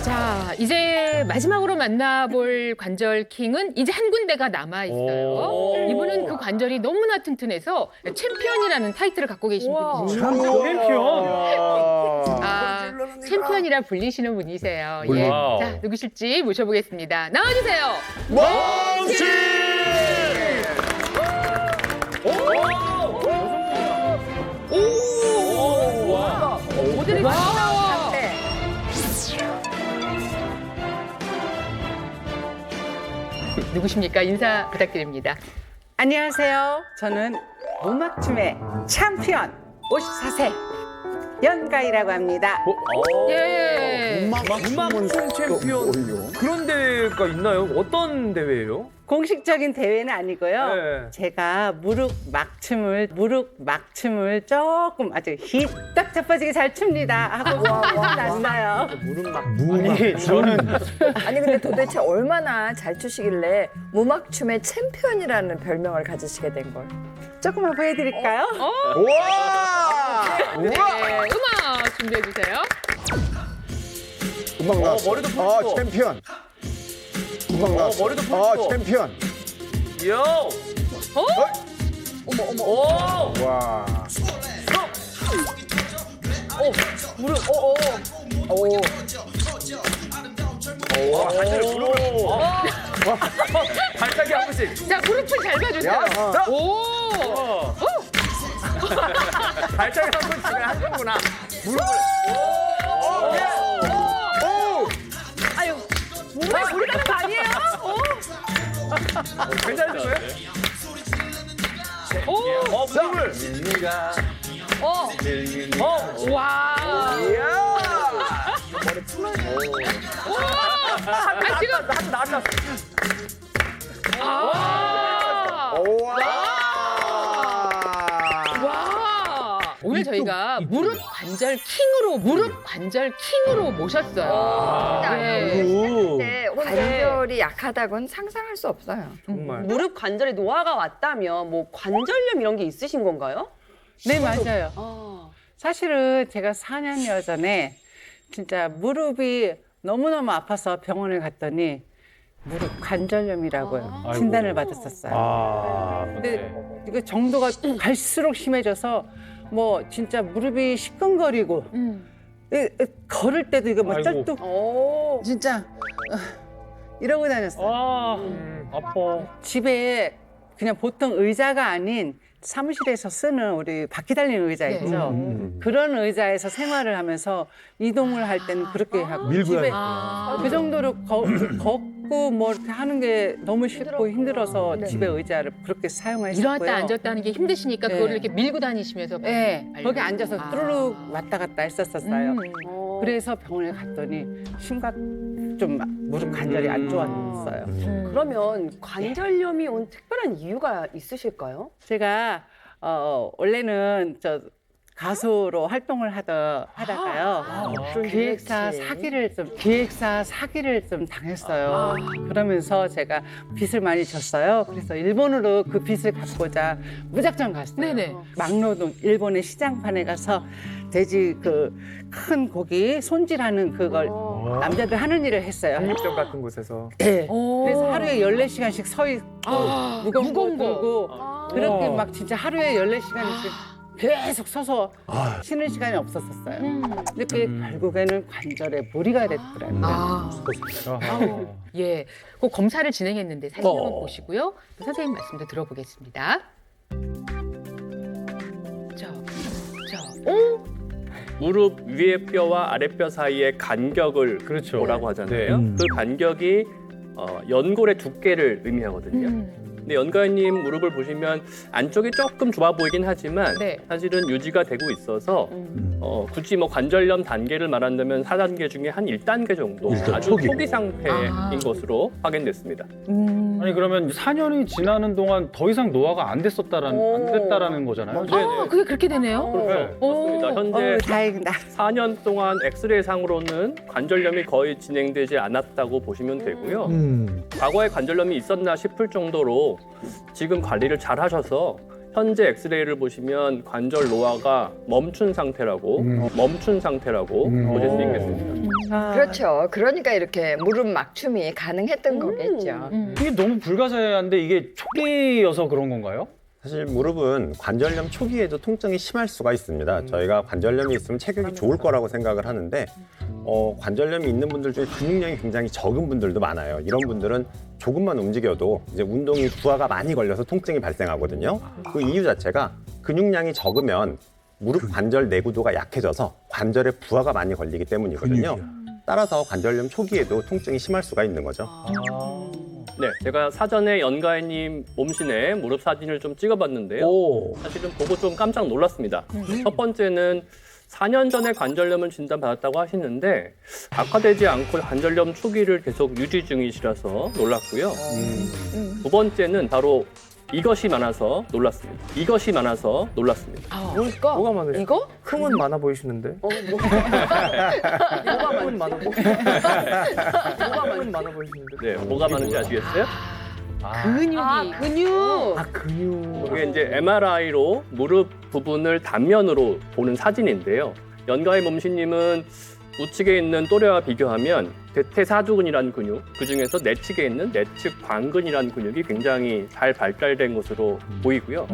자, 이제 마지막으로 만나볼 관절 킹은 이제 한 군데가 남아 있어요. 이분은 그 관절이 너무나 튼튼해서 챔피언이라는 타이틀을 갖고 계신 분이시죠. 챔피언. 아, 챔피언이라 불리시는 분이세요. 예. 와우. 자, 누구실지 모셔보겠습니다. 나와주세요. 몸신! 모델이 와. 누구십니까? 인사 부탁드립니다. 안녕하세요. 저는 몸맞춤의 챔피언 54세 연가이라고 합니다. 예. 음악춤 챔피언. 그런 대회가 있나요? 어떤 대회예요? 공식적인 대회는 아니고요. 네. 제가 무릎 막춤을 조금 아주 힙딱 자빠지게 잘 춥니다 하고 났어요. 무릎 막. 아니, 저는 아니 근데 도대체 얼마나 잘 추시길래 무막춤의 챔피언이라는 별명을 가지시게 된 걸? 조금만 보여드릴까요? 우와! 네, 음악 준비해 주세요. 금방 나왔어. 머리도 펴지고. 챔피언. 금방 나왔어. 머리도 펴지고. 챔피언. 요! 오! 와. 발차기 한 번씩. 자, 무릎을 잘 봐주세요. 오! 발차기 한 번씩 하는구나. 무릎을. 아유, 몸에 물이 가는 거 아니에요? 괜찮은 거예요? 무릎을. 와! 아, 지금 나왔다. 와! 오늘 저희가 무릎 관절 킹으로 모셨어요. 네. 근데 관절이 약하다고는 상상할 수 없어요. 정말. 무릎 관절에 노화가 왔다면 뭐 관절염 이런 게 있으신 건가요? 네, 맞아요. 아. 사실은 제가 4년여 전에 진짜 무릎이 너무너무 아파서 병원을 갔더니 무릎 관절염이라고요. 진단을 받았었어요. 근데 이거 정도가 갈수록 심해져서 뭐 진짜 무릎이 시큰거리고 걸을 때도 이거 뭐 아이고. 쩔뚝 진짜 이러고 다녔어요. 아파. 집에 그냥 보통 의자가 아닌 사무실에서 쓰는 우리 바퀴 달린 의자 네. 있죠. 그런 의자에서 생활을 하면서 이동을 할 때는 그렇게 하고 밀고 집에 다녔구나. 그 정도로 걷고 뭐 이렇게 하는 게 너무 싫고 힘들어서 집에 의자를 그렇게 사용했었고요. 일어났다 앉았다는 게 힘드시니까 네. 그거를 이렇게 밀고 다니시면서 네, 알고. 거기 앉아서 뚜루룩 왔다 갔다 했었어요. 음. 그래서 병원에 갔더니 심각 좀 무릎 관절이 안 좋았어요. 그러면 관절염이 온 특별한 이유가 있으실까요? 제가 원래는 저 가수로 활동을 하다가요. 기획사 사기를 좀 당했어요. 그러면서 제가 빚을 많이 졌어요. 그래서 일본으로 그 빚을 갚고자 무작정 갔어요. 네네. 막노동 일본의 시장판에 가서 돼지 그 큰 고기 손질하는 그걸 남자들 하는 일을 했어요. 한립점 같은 곳에서. 네. 오. 그래서 하루에 14시간씩 서 있고 무거운 거 들고 그렇게 막 진짜 하루에 14시간씩 계속 서서 쉬는 시간이 없었었어요. 근데 그게 결국에는 관절에 무리가 됐더라고요. 예. 그 검사를 진행했는데 사진 한번 보시고요. 선생님 말씀도 들어보겠습니다. 무릎 위의 뼈와 아랫뼈 사이의 간격을 뭐라고 하잖아요. 네. 그 간격이 연골의 두께를 의미하거든요. 근데 연가연님 무릎을 보시면 안쪽이 조금 좁아 보이긴 하지만 네. 사실은 유지가 되고 있어서 굳이 뭐 관절염 단계를 말한다면 4단계 중에 한 1단계 정도 아주 초기 상태인 것으로 확인됐습니다. 아니 그러면 4년이 지나는 동안 더 이상 노화가 안 됐다라는 거잖아요. 아, 그게 그렇게 되네요. 그렇죠. 맞습니다. 현재 다행이다. 4년 동안 엑스레이 상으로는 관절염이 거의 진행되지 않았다고 보시면 되고요. 과거에 관절염이 있었나 싶을 정도로 지금 관리를 잘 하셔서 현재 엑스레이를 보시면 관절 노화가 멈춘 상태라고 보실 수 있겠습니다. 그렇죠. 그러니까 이렇게 무릎 막춤이 가능했던 거겠죠. 이게 너무 불가사의한데 이게 초기여서 그런 건가요? 사실 무릎은 관절염 초기에도 통증이 심할 수가 있습니다. 저희가 관절염이 있으면 체격이 좋을 거라고 생각을 하는데 관절염이 있는 분들 중에 근육량이 굉장히 적은 분들도 많아요. 이런 분들은 조금만 움직여도 이제 운동이 부하가 많이 걸려서 통증이 발생하거든요. 그 이유 자체가 근육량이 적으면 무릎 관절 내구도가 약해져서 관절에 부하가 많이 걸리기 때문이거든요. 따라서 관절염 초기에도 통증이 심할 수가 있는 거죠. 네, 제가 사전에 연가연님 몸신의 무릎 사진을 좀 찍어봤는데요. 사실은 보고 좀 깜짝 놀랐습니다. 첫 번째는 4년 전에 관절염을 진단받았다고 하시는데 악화되지 않고 관절염 초기를 계속 유지 중이시라서 놀랐고요. 두 번째는 바로 이것이 많아서 놀랐습니다. 이것이 많아서 놀랐습니다. 뭘까? 뭐가 많으세요? 이거? 흠은 많아 보이시는데? 뭐가 흠은 많아 많지? 흠은 많아 보이시는데? 네, 뭐가 많은지 아시겠어요? 근육이. 근육. 근육. 이게 이제 MRI로 무릎 부분을 단면으로 보는 사진인데요. 연가의 몸신님은 우측에 있는 또래와 비교하면 대퇴사두근이라는 근육, 그중에서 내측에 있는 내측 광근이라는 근육이 굉장히 잘 발달된 것으로 보이고요.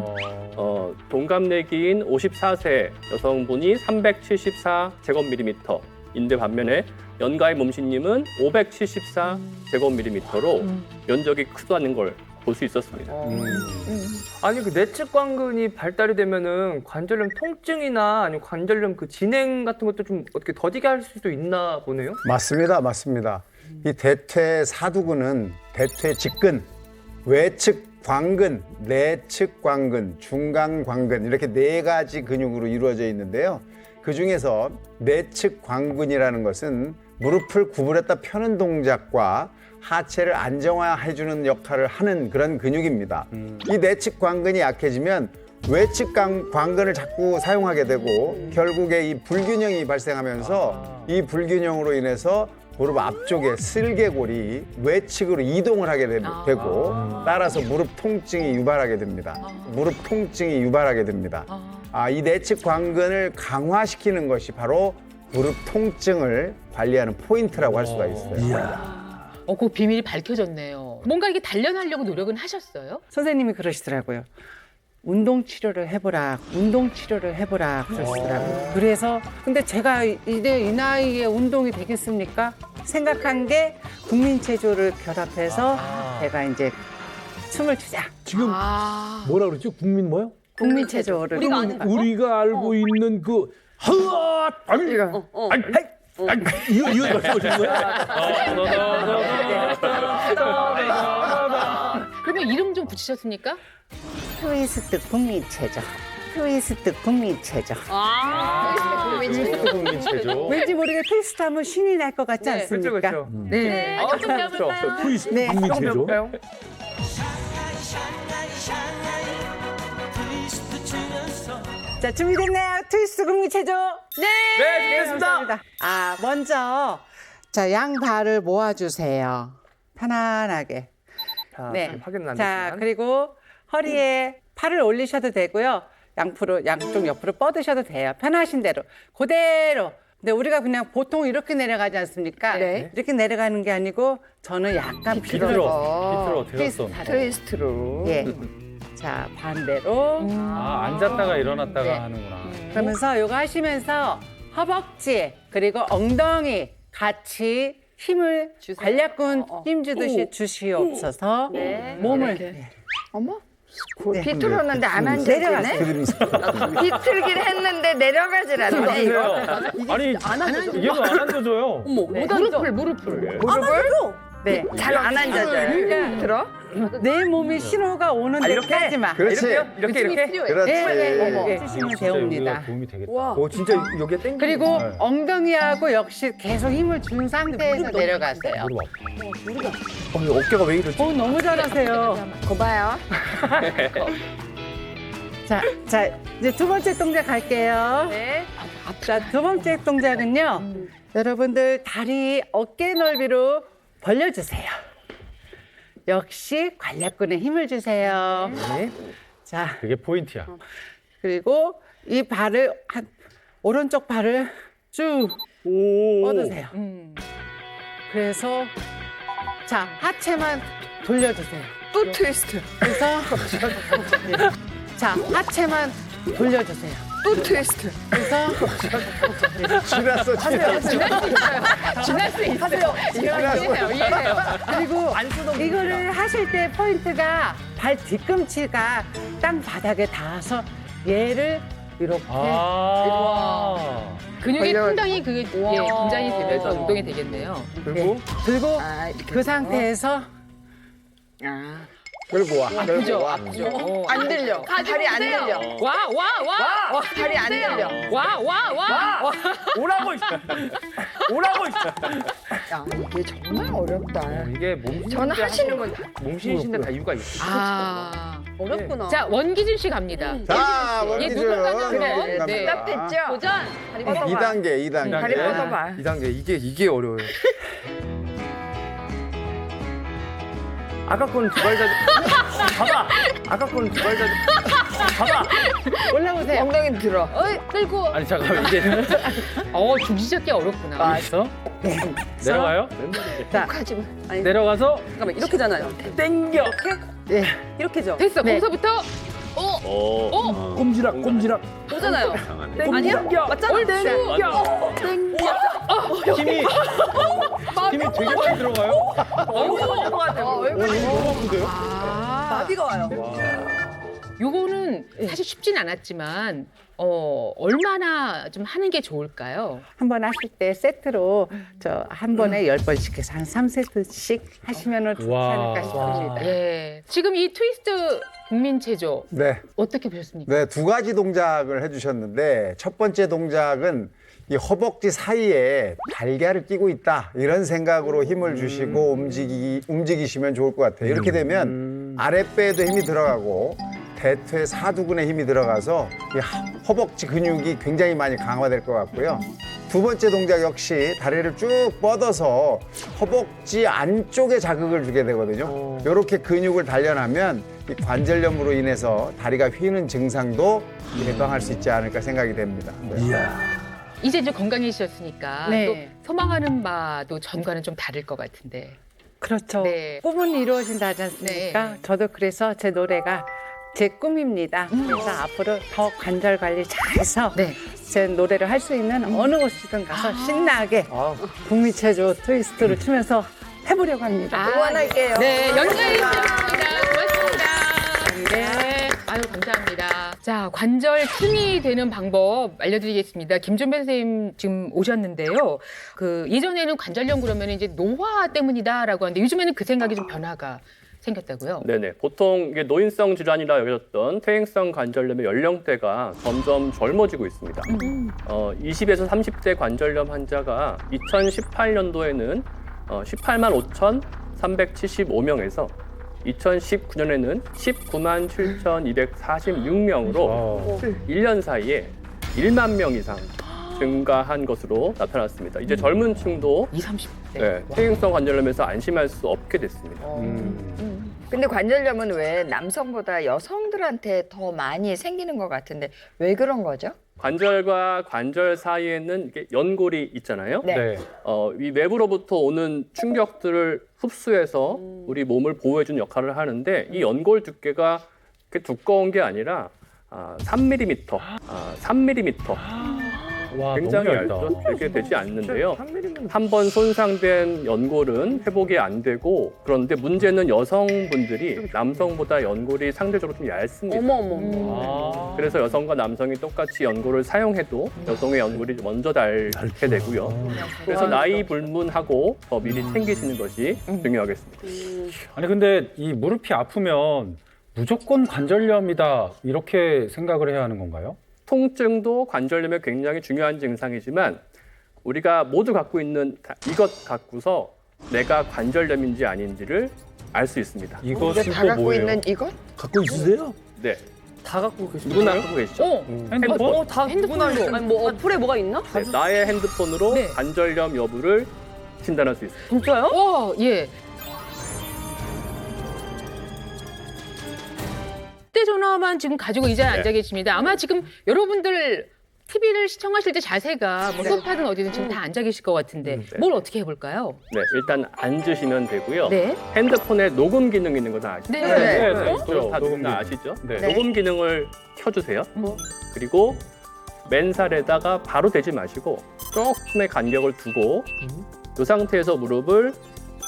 동갑내기인 54세 여성분이 374제곱밀리미터인데 반면에 연가의 몸신님은 574제곱밀리미터로 면적이 크다는 걸 볼 수 있었습니다. 아니 그 내측 광근이 발달이 되면은 관절염 통증이나 아니면 관절염 그 진행 같은 것도 좀 어떻게 더디게 할 수도 있나 보네요. 맞습니다, 맞습니다. 이 대퇴사두근은 대퇴직근, 외측 광근, 내측 광근, 중간 광근 이렇게 4가지 근육으로 이루어져 있는데요. 그 중에서 내측 광근이라는 것은 무릎을 구부렸다 펴는 동작과 하체를 안정화해주는 역할을 하는 그런 근육입니다. 이 내측 광근이 약해지면 외측 광근을 자꾸 사용하게 되고 결국에 이 불균형이 발생하면서 이 불균형으로 인해서 무릎 앞쪽에 슬개골이 외측으로 이동을 하게 되고 따라서 무릎 통증이 유발하게 됩니다. 무릎 통증이 유발하게 됩니다. 이 내측 광근을 강화시키는 것이 바로 무릎 통증을 관리하는 포인트라고 할 수가 있어요. 그 비밀이 밝혀졌네요. 뭔가 이게 단련하려고 노력은 하셨어요? 선생님이 그러시더라고요. 운동 치료를 해보라, 운동 치료를 해보라 그러시더라고요. 그래서 근데 제가 이제 이 나이에 운동이 되겠습니까? 생각한 게 국민체조를 결합해서 제가 이제 춤을 추자. 지금 뭐라 그러죠? 국민 뭐요? 국민체조를. 우리가 알고 있는 그 하아 이거 말씀하시는 거예요? 그러면 이름 좀 붙이셨습니까? 트위스트 국민체조. 트위스트 국민체조. 국민체조. 왠지 모르게 트위스트 하면 신이 날 것 같지 않습니까? 그렇죠. 네. 트위스트 네. 국민체조. 자, 준비됐나요? 트위스트 국민체조. 네, 준비됐습니다. 먼저 자, 양 발을 모아주세요. 편안하게. 자, 네. 확인은 안 자, 됐지만. 그리고 허리에 팔을 올리셔도 되고요. 양쪽 옆으로 뻗으셔도 돼요. 편하신 대로. 그대로. 근데 우리가 그냥 보통 이렇게 내려가지 않습니까? 네. 이렇게 내려가는 게 아니고 저는 약간 비틀어 대각선. 트위스트로. 예. 자, 반대로. 앉았다가 일어났다가 네. 하는구나. 그러면서 요거 하시면서 허벅지 그리고 엉덩이 같이 힘을 관략근 힘 주듯이 주시옵소서. 몸을 이렇게. 어머? 네. 비틀었는데 안 앉아지네? 비틀긴 했는데 내려가질 않네, 이거. 아니 얘도 안 앉아줘요. 무릎을. 네. 잘 안 앉아져요. 들어? 내 몸이 신호가 오는 데까지만. 그렇지. 이렇게. 그렇지. 해주시면 되옵니다. 도움이 되겠다. 오, 진짜 여기가 땡기. 그리고 엉덩이하고 역시 계속 힘을 준 상태에서 내려가세요. 어깨가 왜 이러지? 너무 잘하세요. 거 봐요. 자, 이제 두 번째 동작 갈게요. 네. 자, 두 번째 동작은요. 여러분들 다리 어깨 넓이로 벌려주세요. 역시 관략근에 힘을 주세요. 자, 그게 포인트야. 그리고 이 발을 오른쪽 발을 쭉 뻗으세요. 그래서 자, 하체만 돌려주세요. 또 트위스트. 그래서 자, 하체만 돌려주세요. 또 트위스트. 그래서 지났어. 지날 수 있어요. 이해해요. 그리고 이거를 하실 때 포인트가 발 뒤꿈치가 땅 바닥에 닿아서 얘를 이렇게 근육이 상당히 그게 긴장이 되면서 운동이 되겠네요. 그리고 들고 그 상태에서 끌고 와. 아프죠? 끌고 와. 아프죠? 안 들려. 다리 안 들려. 와! 다리 안 들려. 와! 오라고 오라고 야, 이게 정말 어렵다. 이게 몸 저는 하시는 건 몸신신데 다 이유가 있어. 아. 어렵구나. 자, 원기준 씨 갑니다. 자, 얘 원기준. 누굴까요? 그래, 네. 답했죠? 도전. 다리 뻗어봐. 2단계, 2단계. 다리 뻗어봐. 2단계 이게 어려워요. 아까 거는 두 발자 봐봐. 아까 거는 두 발자 봐봐. 올라오세요. 엉덩이 들어. 끌고. 아니 잠깐만 이게 중심 잡기 어렵구나. 맞어? 내려가요? 하지 마. 아니, 내려가서 잠깐만 이렇게잖아요. 땡겨. 네. 이렇게죠. 됐어. 네. 거기서부터 꼼지락 꼼지락. 보잖아요. 아니야? 맞잖아. 힘이 되게 많이 들어가요. 마비가 와요. 요거는 사실 쉽진 않았지만 얼마나 좀 하는 게 좋을까요? 한 번 하실 때 세트로 저 한 번에 10번씩 해서 한 3세트씩 하시면 좋지 않을까 싶습니다. 예. 지금 이 트위스트 국민체조 네. 어떻게 배웠습니까? 네, 두 가지 동작을 해주셨는데 첫 번째 동작은 이 허벅지 사이에 달걀을 끼고 있다 이런 생각으로 힘을 주시고 움직이시면 좋을 것 같아요. 이렇게 되면 아랫배에도 힘이 들어가고 대퇴 사두근에 힘이 들어가서 이 허벅지 근육이 굉장히 많이 강화될 것 같고요. 두 번째 동작 역시 다리를 쭉 뻗어서 허벅지 안쪽에 자극을 주게 되거든요. 이렇게 근육을 단련하면 이 관절염으로 인해서 다리가 휘는 증상도 예방할 수 있지 않을까 생각이 됩니다. 이제 좀 건강해지셨으니까 네. 또 소망하는 바도 전과는 좀 다를 것 같은데. 그렇죠. 네. 꿈은 이루어진다 하지 않습니까? 저도 그래서 제 노래가 제 꿈입니다. 그래서 앞으로 더 관절 관리 잘해서 네. 제 노래를 할 수 있는 어느 곳이든 가서 신나게 국민체조 트위스트를 추면서 해보려고 합니다. 응원할게요. 네, 연주해 주셨습니다. 고맙습니다. 네, 아유 감사합니다. 자, 관절 틈이 되는 방법 알려드리겠습니다. 김준배 선생님 지금 오셨는데요. 그 예전에는 관절염 그러면 이제 노화 때문이다라고 하는데 요즘에는 그 생각이 좀 변화가 생겼다고요? 네네. 보통 이게 노인성 질환이라 여겨졌던 퇴행성 관절염의 연령대가 점점 젊어지고 있습니다. 20에서 30대 관절염 환자가 2018년도에는 18만 5,375명에서 2019년에는 19만 7,246명으로 1년 사이에 1만 명 이상 증가한 것으로 나타났습니다. 이제 젊은 층도 20, 30대. 네, 퇴행성 관절염에서 안심할 수 없게 됐습니다. 근데 관절염은 왜 남성보다 여성들한테 더 많이 생기는 것 같은데 왜 그런 거죠? 관절과 관절 사이에는 이게 연골이 있잖아요. 네. 이 외부로부터 오는 충격들을 흡수해서 우리 몸을 보호해주는 역할을 하는데 이 연골 두께가 그렇게 두꺼운 게 아니라 3mm, 3mm. 와, 굉장히 너무 얇다. 얇죠. 되게 되지 않는데요. 한 번 손상된 연골은 회복이 안 되고 그런데 문제는 여성분들이 남성보다 연골이 상대적으로 좀 얇습니다. 어머. 그래서 여성과 남성이 똑같이 연골을 사용해도 여성의 연골이 먼저 닳게 되고요. 그래서 나이 불문하고 더 미리 챙기시는 것이 중요하겠습니다. 아니 근데 이 무릎이 아프면 무조건 관절염이다 이렇게 생각을 해야 하는 건가요? 통증도 관절염의 굉장히 중요한 증상이지만 우리가 모두 갖고 있는 이것 갖고서 내가 관절염인지 아닌지를 알 수 있습니다. 이것은 다 또 갖고 뭐예요? 있는 이것? 갖고 있으세요? 네. 다 갖고 계시죠? 누구나 갖고 계시죠? 핸드폰? 다 핸드폰으로. 아니 뭐 어플에 뭐가 있나? 네, 나의 핸드폰으로 네. 관절염 여부를 진단할 수 있습니다. 진짜요? 예. 휴대전화만 지금 가지고 의자에 네. 앉아 계십니다. 아마 지금 여러분들 TV를 시청하실 때 자세가 뭐 소파든 어디든 지금 다 앉아 계실 것 같은데 네. 뭘 어떻게 해볼까요? 네, 일단 앉으시면 되고요. 네. 핸드폰에 녹음 기능 있는 거 다 아시죠? 네. 다 녹음 누구나 아시죠? 네. 녹음 기능을 켜주세요. 그리고 맨살에다가 바로 대지 마시고 조금의 간격을 두고 이 상태에서 무릎을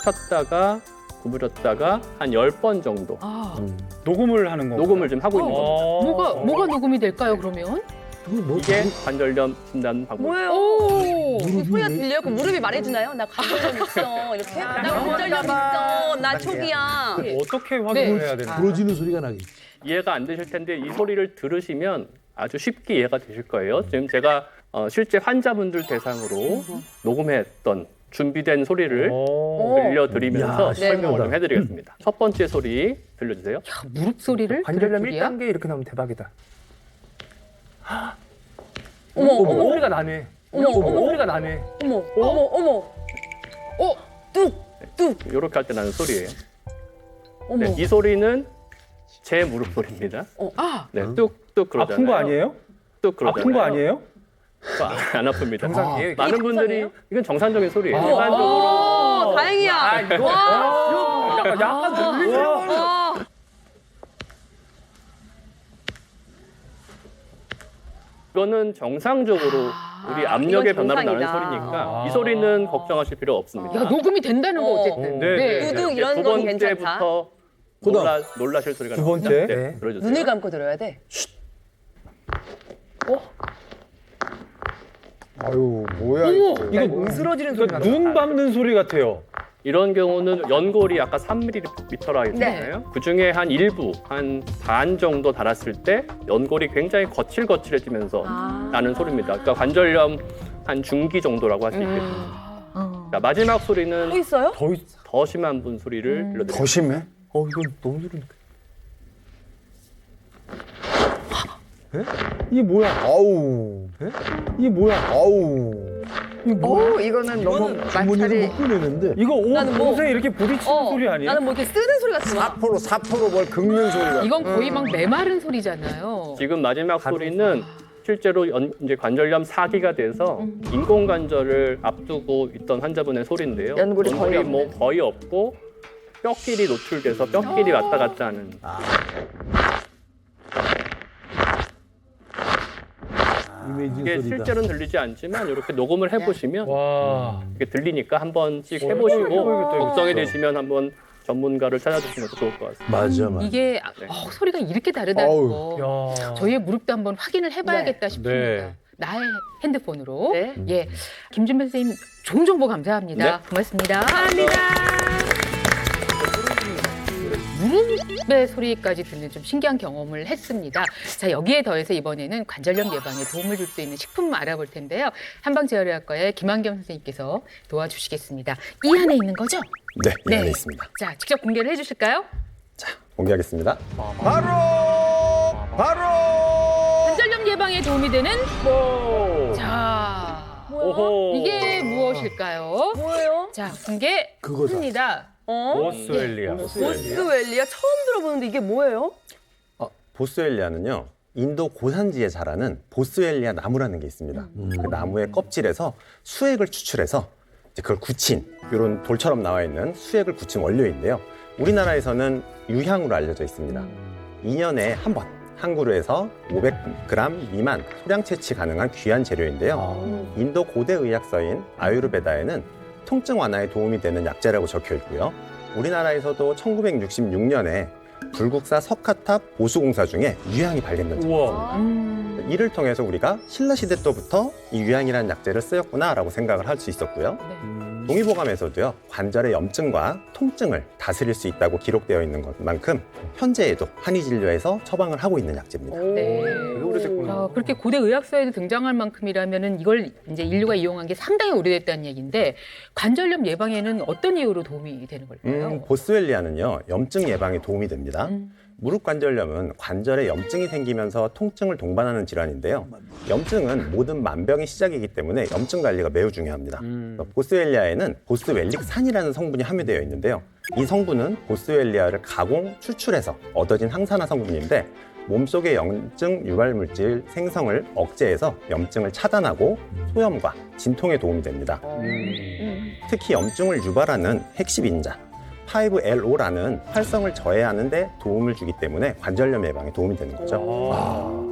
폈다가 구부렸다가 한 10번 정도 녹음을 하는 건가요? 녹음을 좀 하고 있는 겁니다. 뭐가 녹음이 될까요, 그러면? 이게 관절염 진단 방법. 뭐예요? 오. 그 소리가 들려요? 그 무릎이 말해주나요? 나 관절염 있어. 이렇게? 나 관절염 있어. 나 초기야. 어떻게 확인을 해야 되나? 부러지는 소리가 나겠지. 이해가 안 되실 텐데 이 소리를 들으시면 아주 쉽게 이해가 되실 거예요. 지금 제가 실제 환자분들 대상으로 녹음했던 준비된 소리를 들려드리면서 야, 설명을 좀 신기하다. 해드리겠습니다. 첫 번째 소리 들려주세요. 무릎 소리를 관절염 들을 줄이야? 1단계 이렇게 나오면 대박이다. 어머, 소리가 나네. 소리가 나네. 이렇게 할 때 나는 소리예요. 네, 이 소리는 제 무릎 소리입니다. 네, 뚝뚝 그러잖아요. 아픈 거 아니에요? 뚝 그러잖아요. 아픈 거 아니에요? 안 아픕니다. 정상이에요? 많은 분들이 이건 정상적인 소리예요. 일반적으로 다행이야. 약간 들리죠? 이거는 정상적으로 우리 압력의 이건 변화로 나는 정상이다. 소리니까 이 소리는 걱정하실 필요 없습니다. 야, 녹음이 된다는 거 어쨌든. 두둑 이런 두 건 괜찮다. 번째부터 놀라실 소리가 두 나옵니다. 번째. 네, 들어주세요. 눈을 감고 들어야 돼. 아유, 뭐야 이거. 이거 으스러지는 소리가 눈 밟는 소리 같아요. 이런 경우는 연골이 아까 3mm라고 했잖아요. 그 중에 한 일부, 한 반 정도 달았을 때 연골이 굉장히 거칠거칠해지면서 나는 소리입니다. 그러니까 관절염 한 중기 정도라고 할 수 있겠습니다. 자, 마지막 소리는 또 있어요? 더 심한 분 소리를 들려드립니다. 더 심해? 이건 너무 소리니까. 이게 뭐야? 아우. 이게 뭐야? 아우. 이거는 너무 마찰이. 주머니에서 못 꺼내는데. 이거 나는 뭐- 옷에 이렇게 부딪히는 소리 아니에요? 나는 뭐 이렇게 쓰는 소리 같은 거. 사포로 뭘 긁는 소리가. 이건 거의 막 메마른 소리잖아요. 지금 마지막 소리는 실제로 이제 관절염 4기가 돼서 인공관절을 앞두고 있던 환자분의 소리인데요. 연골이 거의 뭐 거의 없고 뼈끼리 노출돼서 뼈끼리 왔다 갔다 하는. 이미진 이게 소리다. 실제로는 들리지 않지만 이렇게 녹음을 해보시면 와. 이게 들리니까 한 번씩 해보시고 해봐야겠다, 걱정이 이거. 되시면 한번 전문가를 찾아주시면 더 좋을 것 같습니다. 맞아. 이게 소리가 이렇게 다르다는 어우. 거. 야. 저희의 무릎도 한번 확인을 해봐야겠다 싶습니다. 네. 나의 핸드폰으로. 네. 예, 김준배 선생님 좋은 정보 감사합니다. 네. 고맙습니다. 무릎의 소리까지 듣는 좀 신기한 경험을 했습니다. 자, 여기에 더해서 이번에는 관절염 예방에 도움을 줄 수 있는 식품 알아볼 텐데요. 한방재활의학과의 김한겸 선생님께서 도와주시겠습니다. 이 안에 있는 거죠? 네, 이 안에 있습니다. 자, 직접 공개를 해주실까요? 공개하겠습니다. 바로 관절염 예방에 도움이 되는 자, 오호. 이게 무엇일까요? 뭐예요? 자, 그거다. 공개했습니다. 보스웰리아. 보스웰리아 처음 들어보는데 이게 뭐예요? 보스웰리아는요, 인도 고산지에 자라는 보스웰리아 나무라는 게 있습니다. 그 나무의 껍질에서 수액을 추출해서 이제 그걸 굳힌 이런 돌처럼 나와 있는 수액을 굳힌 원료인데요. 우리나라에서는 유향으로 알려져 있습니다. 2년에 한 번 한 그루에서 500g 미만 소량 채취 가능한 귀한 재료인데요. 인도 고대 의학서인 아유르베다에는 통증 완화에 도움이 되는 약재라고 적혀 있고요. 우리나라에서도 1966년에 불국사 석가탑 보수공사 중에 유향이 발견된 적이 우와. 있습니다. 이를 통해서 우리가 신라시대 때부터 이 유향이라는 약재를 쓰였구나라고 생각을 할 수 있었고요. 동의보감에서도요, 관절의 염증과 통증을 다스릴 수 있다고 기록되어 있는 것만큼 현재에도 한의진료에서 처방을 하고 있는 약재입니다. 네. 그렇게 고대 의학서에도 등장할 만큼이라면은 이걸 이제 인류가 이용한 게 상당히 오래됐다는 얘기인데 관절염 예방에는 어떤 이유로 도움이 되는 걸까요? 보스웰리아는요, 염증 예방에 도움이 됩니다. 무릎 관절염은 관절에 염증이 생기면서 통증을 동반하는 질환인데요. 염증은 모든 만병의 시작이기 때문에 염증 관리가 매우 중요합니다. 보스웰리아에는 보스웰릭산이라는 성분이 함유되어 있는데요. 이 성분은 보스웰리아를 가공, 추출해서 얻어진 항산화 성분인데 몸속의 염증 유발 물질 생성을 억제해서 염증을 차단하고 소염과 진통에 도움이 됩니다. 특히 염증을 유발하는 핵심인자 5LO라는 활성을 저해하는 데 도움을 주기 때문에 관절염 예방에 도움이 되는 거죠.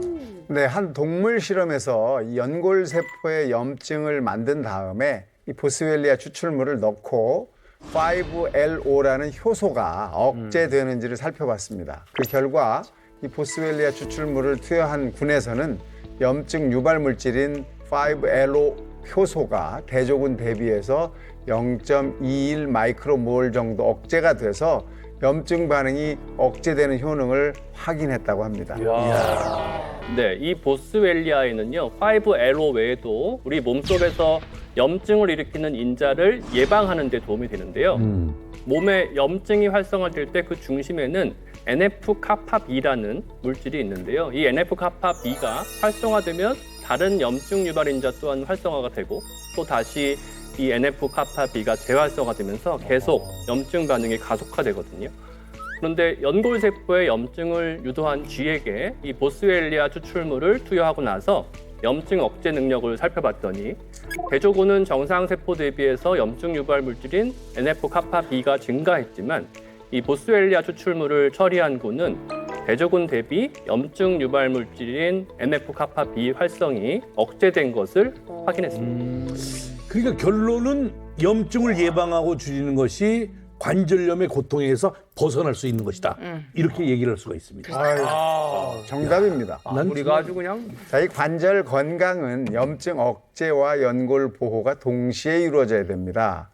네, 한 동물 실험에서 이 연골 세포의 염증을 만든 다음에 이 보스웰리아 추출물을 넣고 5LO라는 효소가 억제되는지를 살펴봤습니다. 그 결과 이 보스웰리아 추출물을 투여한 군에서는 염증 유발 물질인 5LO 효소가 대조군 대비해서 0.21 마이크로몰 정도 억제가 돼서 염증 반응이 억제되는 효능을 확인했다고 합니다. 네, 이 보스웰리아에는요 5LO 외에도 우리 몸속에서 염증을 일으키는 인자를 예방하는 데 도움이 되는데요. 몸에 염증이 활성화될 때 그 중심에는 NF-kappa-B라는 물질이 있는데요. 이 NF-kappa-B가 활성화되면 다른 염증 유발 인자 또한 활성화가 되고 또 다시 이 NF-kappa-B가 재활성화되면서 계속 염증 반응이 가속화되거든요. 그런데 연골세포에 염증을 유도한 쥐에게 이 보스웰리아 추출물을 투여하고 나서 염증 억제 능력을 살펴봤더니 대조군은 정상 세포 대비해서 염증 유발 물질인 NF-kappa-B가 증가했지만 이 보스웰리아 추출물을 처리한 군은 대조군 대비 염증 유발 물질인 NF-kappa-B 활성이 억제된 것을 확인했습니다. 그러니까 결론은 염증을 예방하고 줄이는 것이 관절염의 고통에서 벗어날 수 있는 것이다. 이렇게 얘기를 할 수가 있습니다. 정답입니다. 우리가 아주 그냥 이 관절 건강은 염증 억제와 연골 보호가 동시에 이루어져야 됩니다.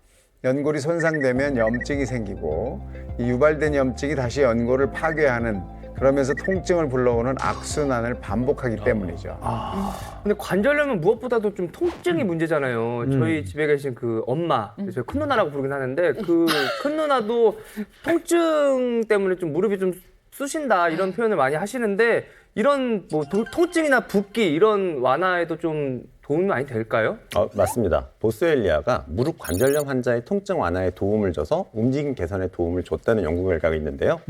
연골이 손상되면 염증이 생기고 이 유발된 염증이 다시 연골을 파괴하는 그러면서 통증을 불러오는 악순환을 반복하기 때문이죠. 근데 관절염은 무엇보다도 좀 통증이 문제잖아요. 저희 집에 계신 그 엄마, 저희 큰 누나라고 부르긴 하는데 그 큰 누나도 통증 때문에 좀 무릎이 좀 쑤신다 이런 표현을 많이 하시는데 이런 뭐 통증이나 붓기 이런 완화에도 좀 도움이 많이 될까요? 맞습니다. 보스웰리아가 무릎 관절염 환자의 통증 완화에 도움을 줘서 움직임 개선에 도움을 줬다는 연구 결과가 있는데요.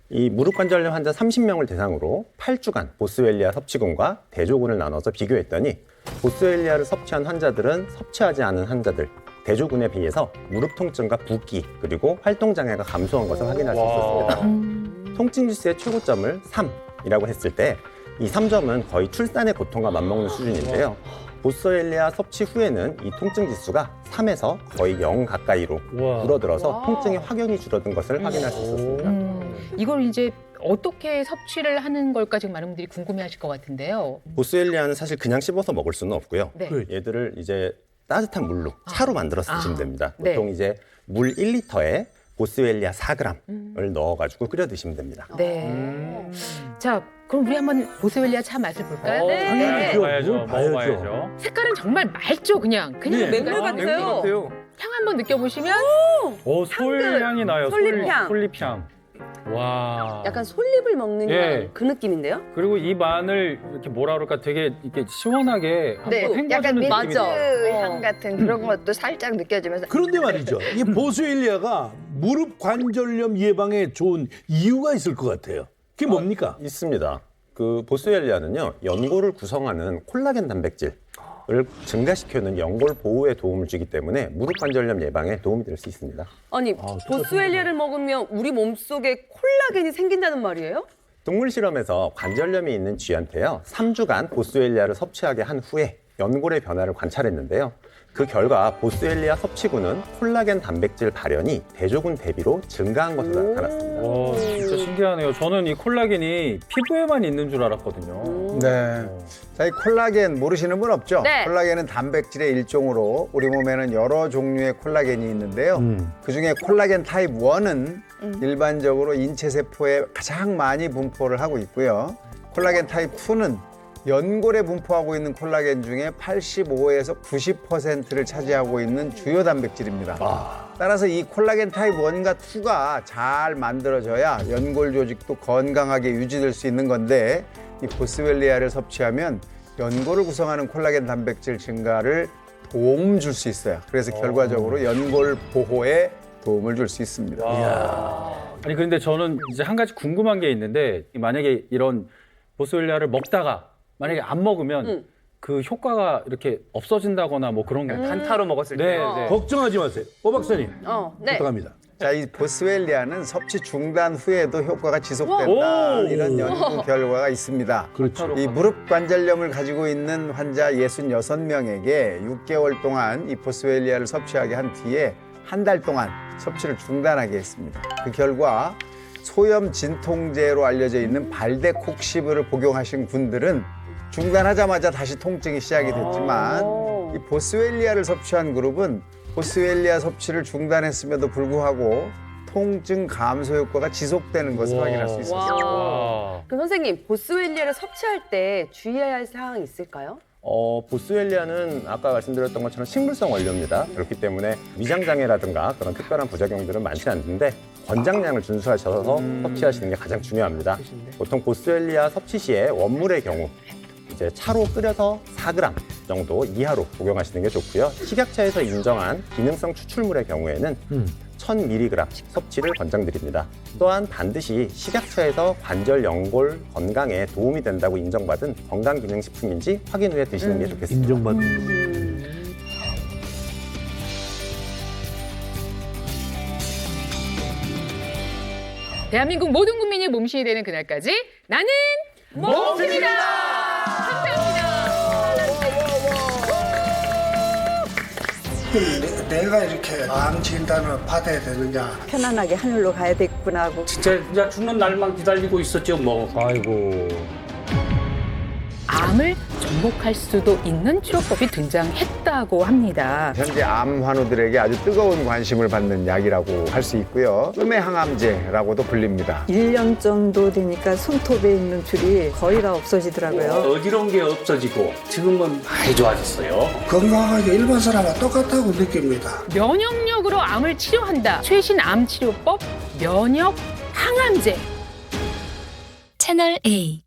이 무릎 관절염 환자 30명을 대상으로 8주간 보스웰리아 섭취군과 대조군을 나눠서 비교했더니 보스웰리아를 섭취한 환자들은 섭취하지 않은 환자들, 대조군에 비해서 무릎 통증과 붓기 그리고 활동 장애가 감소한 것을 확인할 수 있었습니다. 통증 지수의 최고점을 3이라고 했을 때 이 3점은 거의 출산의 고통과 맞먹는 수준인데요. 보스웰리아 섭취 후에는 이 통증 지수가 3에서 거의 0 가까이로 줄어들어서 통증이 확연히 줄어든 것을 확인할 수 있었습니다. 이걸 이제 어떻게 섭취를 하는 걸까 지금 많은 분들이 궁금해하실 것 같은데요. 보스웰리아는 사실 그냥 씹어서 먹을 수는 없고요. 네. 얘들을 이제 따뜻한 물로 차로 만들어서 드시면 됩니다. 네. 보통 이제 물 1리터에 보스웰리아 4g을 넣어가지고 끓여 드시면 됩니다. 네. 자, 그럼 우리 한번 보스웰리아 차 맛을 볼까요? 당연히 먹어봐야죠. 색깔은 정말 맑죠, 그냥. 그냥 맹물 같아요. 향 한번 느껴보시면 솔향이 나요. 솔잎향. 솔잎향. 와. 약간 솔잎을 먹는 예. 그 느낌인데요? 그리고 이 마늘 이렇게 뭐라 그럴까 되게 이렇게 시원하게 네, 한번 약간 헹궈주는 민트 느낌이 향 같은 그런 것도 살짝 느껴지면서. 그런데 말이죠. 이 보스웰리아가 무릎 관절염 예방에 좋은 이유가 있을 것 같아요. 그게 뭡니까? 있습니다. 그 보스웰리아는요, 연골을 구성하는 콜라겐 단백질을 증가시켜주는 연골 보호에 도움을 주기 때문에 무릎 관절염 예방에 도움이 될 수 있습니다. 아니, 보스웰리아를 먹으면 우리 몸속에 콜라겐이 생긴다는 말이에요? 동물 실험에서 관절염이 있는 쥐한테요, 3주간 보스웰리아를 섭취하게 한 후에 연골의 변화를 관찰했는데요. 그 결과 보스웰리아 섭취군은 콜라겐 단백질 발현이 대조군 대비로 증가한 것으로 나타났습니다. 진짜 신기하네요. 저는 이 콜라겐이 피부에만 있는 줄 알았거든요. 네. 자, 이 콜라겐 모르시는 분 없죠? 네. 콜라겐은 단백질의 일종으로 우리 몸에는 여러 종류의 콜라겐이 있는데요. 그중에 콜라겐 타입 1은 일반적으로 인체 세포에 가장 많이 분포를 하고 있고요. 콜라겐 타입 2는 연골에 분포하고 있는 콜라겐 중에 85에서 90%를 차지하고 있는 주요 단백질입니다. 따라서 이 콜라겐 타입 1과 2가 잘 만들어져야 연골 조직도 건강하게 유지될 수 있는 건데 이 보스웰리아를 섭취하면 연골을 구성하는 콜라겐 단백질 증가를 도움 줄 수 있어요. 그래서 결과적으로 연골 보호에 도움을 줄 수 있습니다. 아니 근데 저는 이제 한 가지 궁금한 게 있는데 만약에 이런 보스웰리아를 먹다가 만약에 안 먹으면 그 효과가 이렇게 없어진다거나 뭐 그런 거 단타로 먹었을 때. 네. 걱정하지 마세요. 오 박사님 네. 부탁합니다. 자, 이 보스웰리아는 섭취 중단 후에도 효과가 지속된다. 이런 연구 결과가 있습니다. 그렇죠. 이 무릎 관절염을 가지고 있는 환자 66명에게 6개월 동안 이 보스웰리아를 섭취하게 한 뒤에 한 달 동안 섭취를 중단하게 했습니다. 그 결과 소염 진통제로 알려져 있는 발데콕시브를 복용하신 분들은 중단하자마자 다시 통증이 시작이 됐지만 이 보스웰리아를 섭취한 그룹은 보스웰리아 섭취를 중단했음에도 불구하고 통증 감소 효과가 지속되는 것을 확인할 수 있었어요. 와. 그럼 선생님, 보스웰리아를 섭취할 때 주의해야 할 사항이 있을까요? 보스웰리아는 아까 말씀드렸던 것처럼 식물성 원료입니다. 그렇기 때문에 위장장애라든가 그런 특별한 부작용들은 많지 않는데 권장량을 준수하셔서 섭취하시는 게 가장 중요합니다. 보통 보스웰리아 섭취 시에 원물의 경우 이제 차로 끓여서 4g 정도 이하로 복용하시는 게 좋고요. 식약처에서 인정한 기능성 추출물의 경우에는 1000mg 섭취를 권장드립니다. 또한 반드시 식약처에서 관절 연골 건강에 도움이 된다고 인정받은 건강기능식품인지 확인 후에 드시는 게 좋겠습니다. 인정받은 대한민국 모든 국민이 몸신이 되는 그날까지 나는 몸신이다. 감사합니다. 내가 이렇게 암 진단을 받아야 되느냐. 편안하게 하늘로 가야 되겠구나 하고. 진짜 죽는 날만 기다리고 있었죠, 뭐. 아이고. 암을 정복할 수도 있는 치료법이 등장했다고 합니다. 현재 암 환우들에게 아주 뜨거운 관심을 받는 약이라고 할 수 있고요. 꿈의 항암제라고도 불립니다. 1년 정도 되니까 손톱에 있는 줄이 거의 다 없어지더라고요. 어지러운 게 없어지고 지금은 많이 좋아졌어요. 건강하게 일반 사람과 똑같다고 느낍니다. 면역력으로 암을 치료한다. 최신 암 치료법 면역 항암제. 채널 A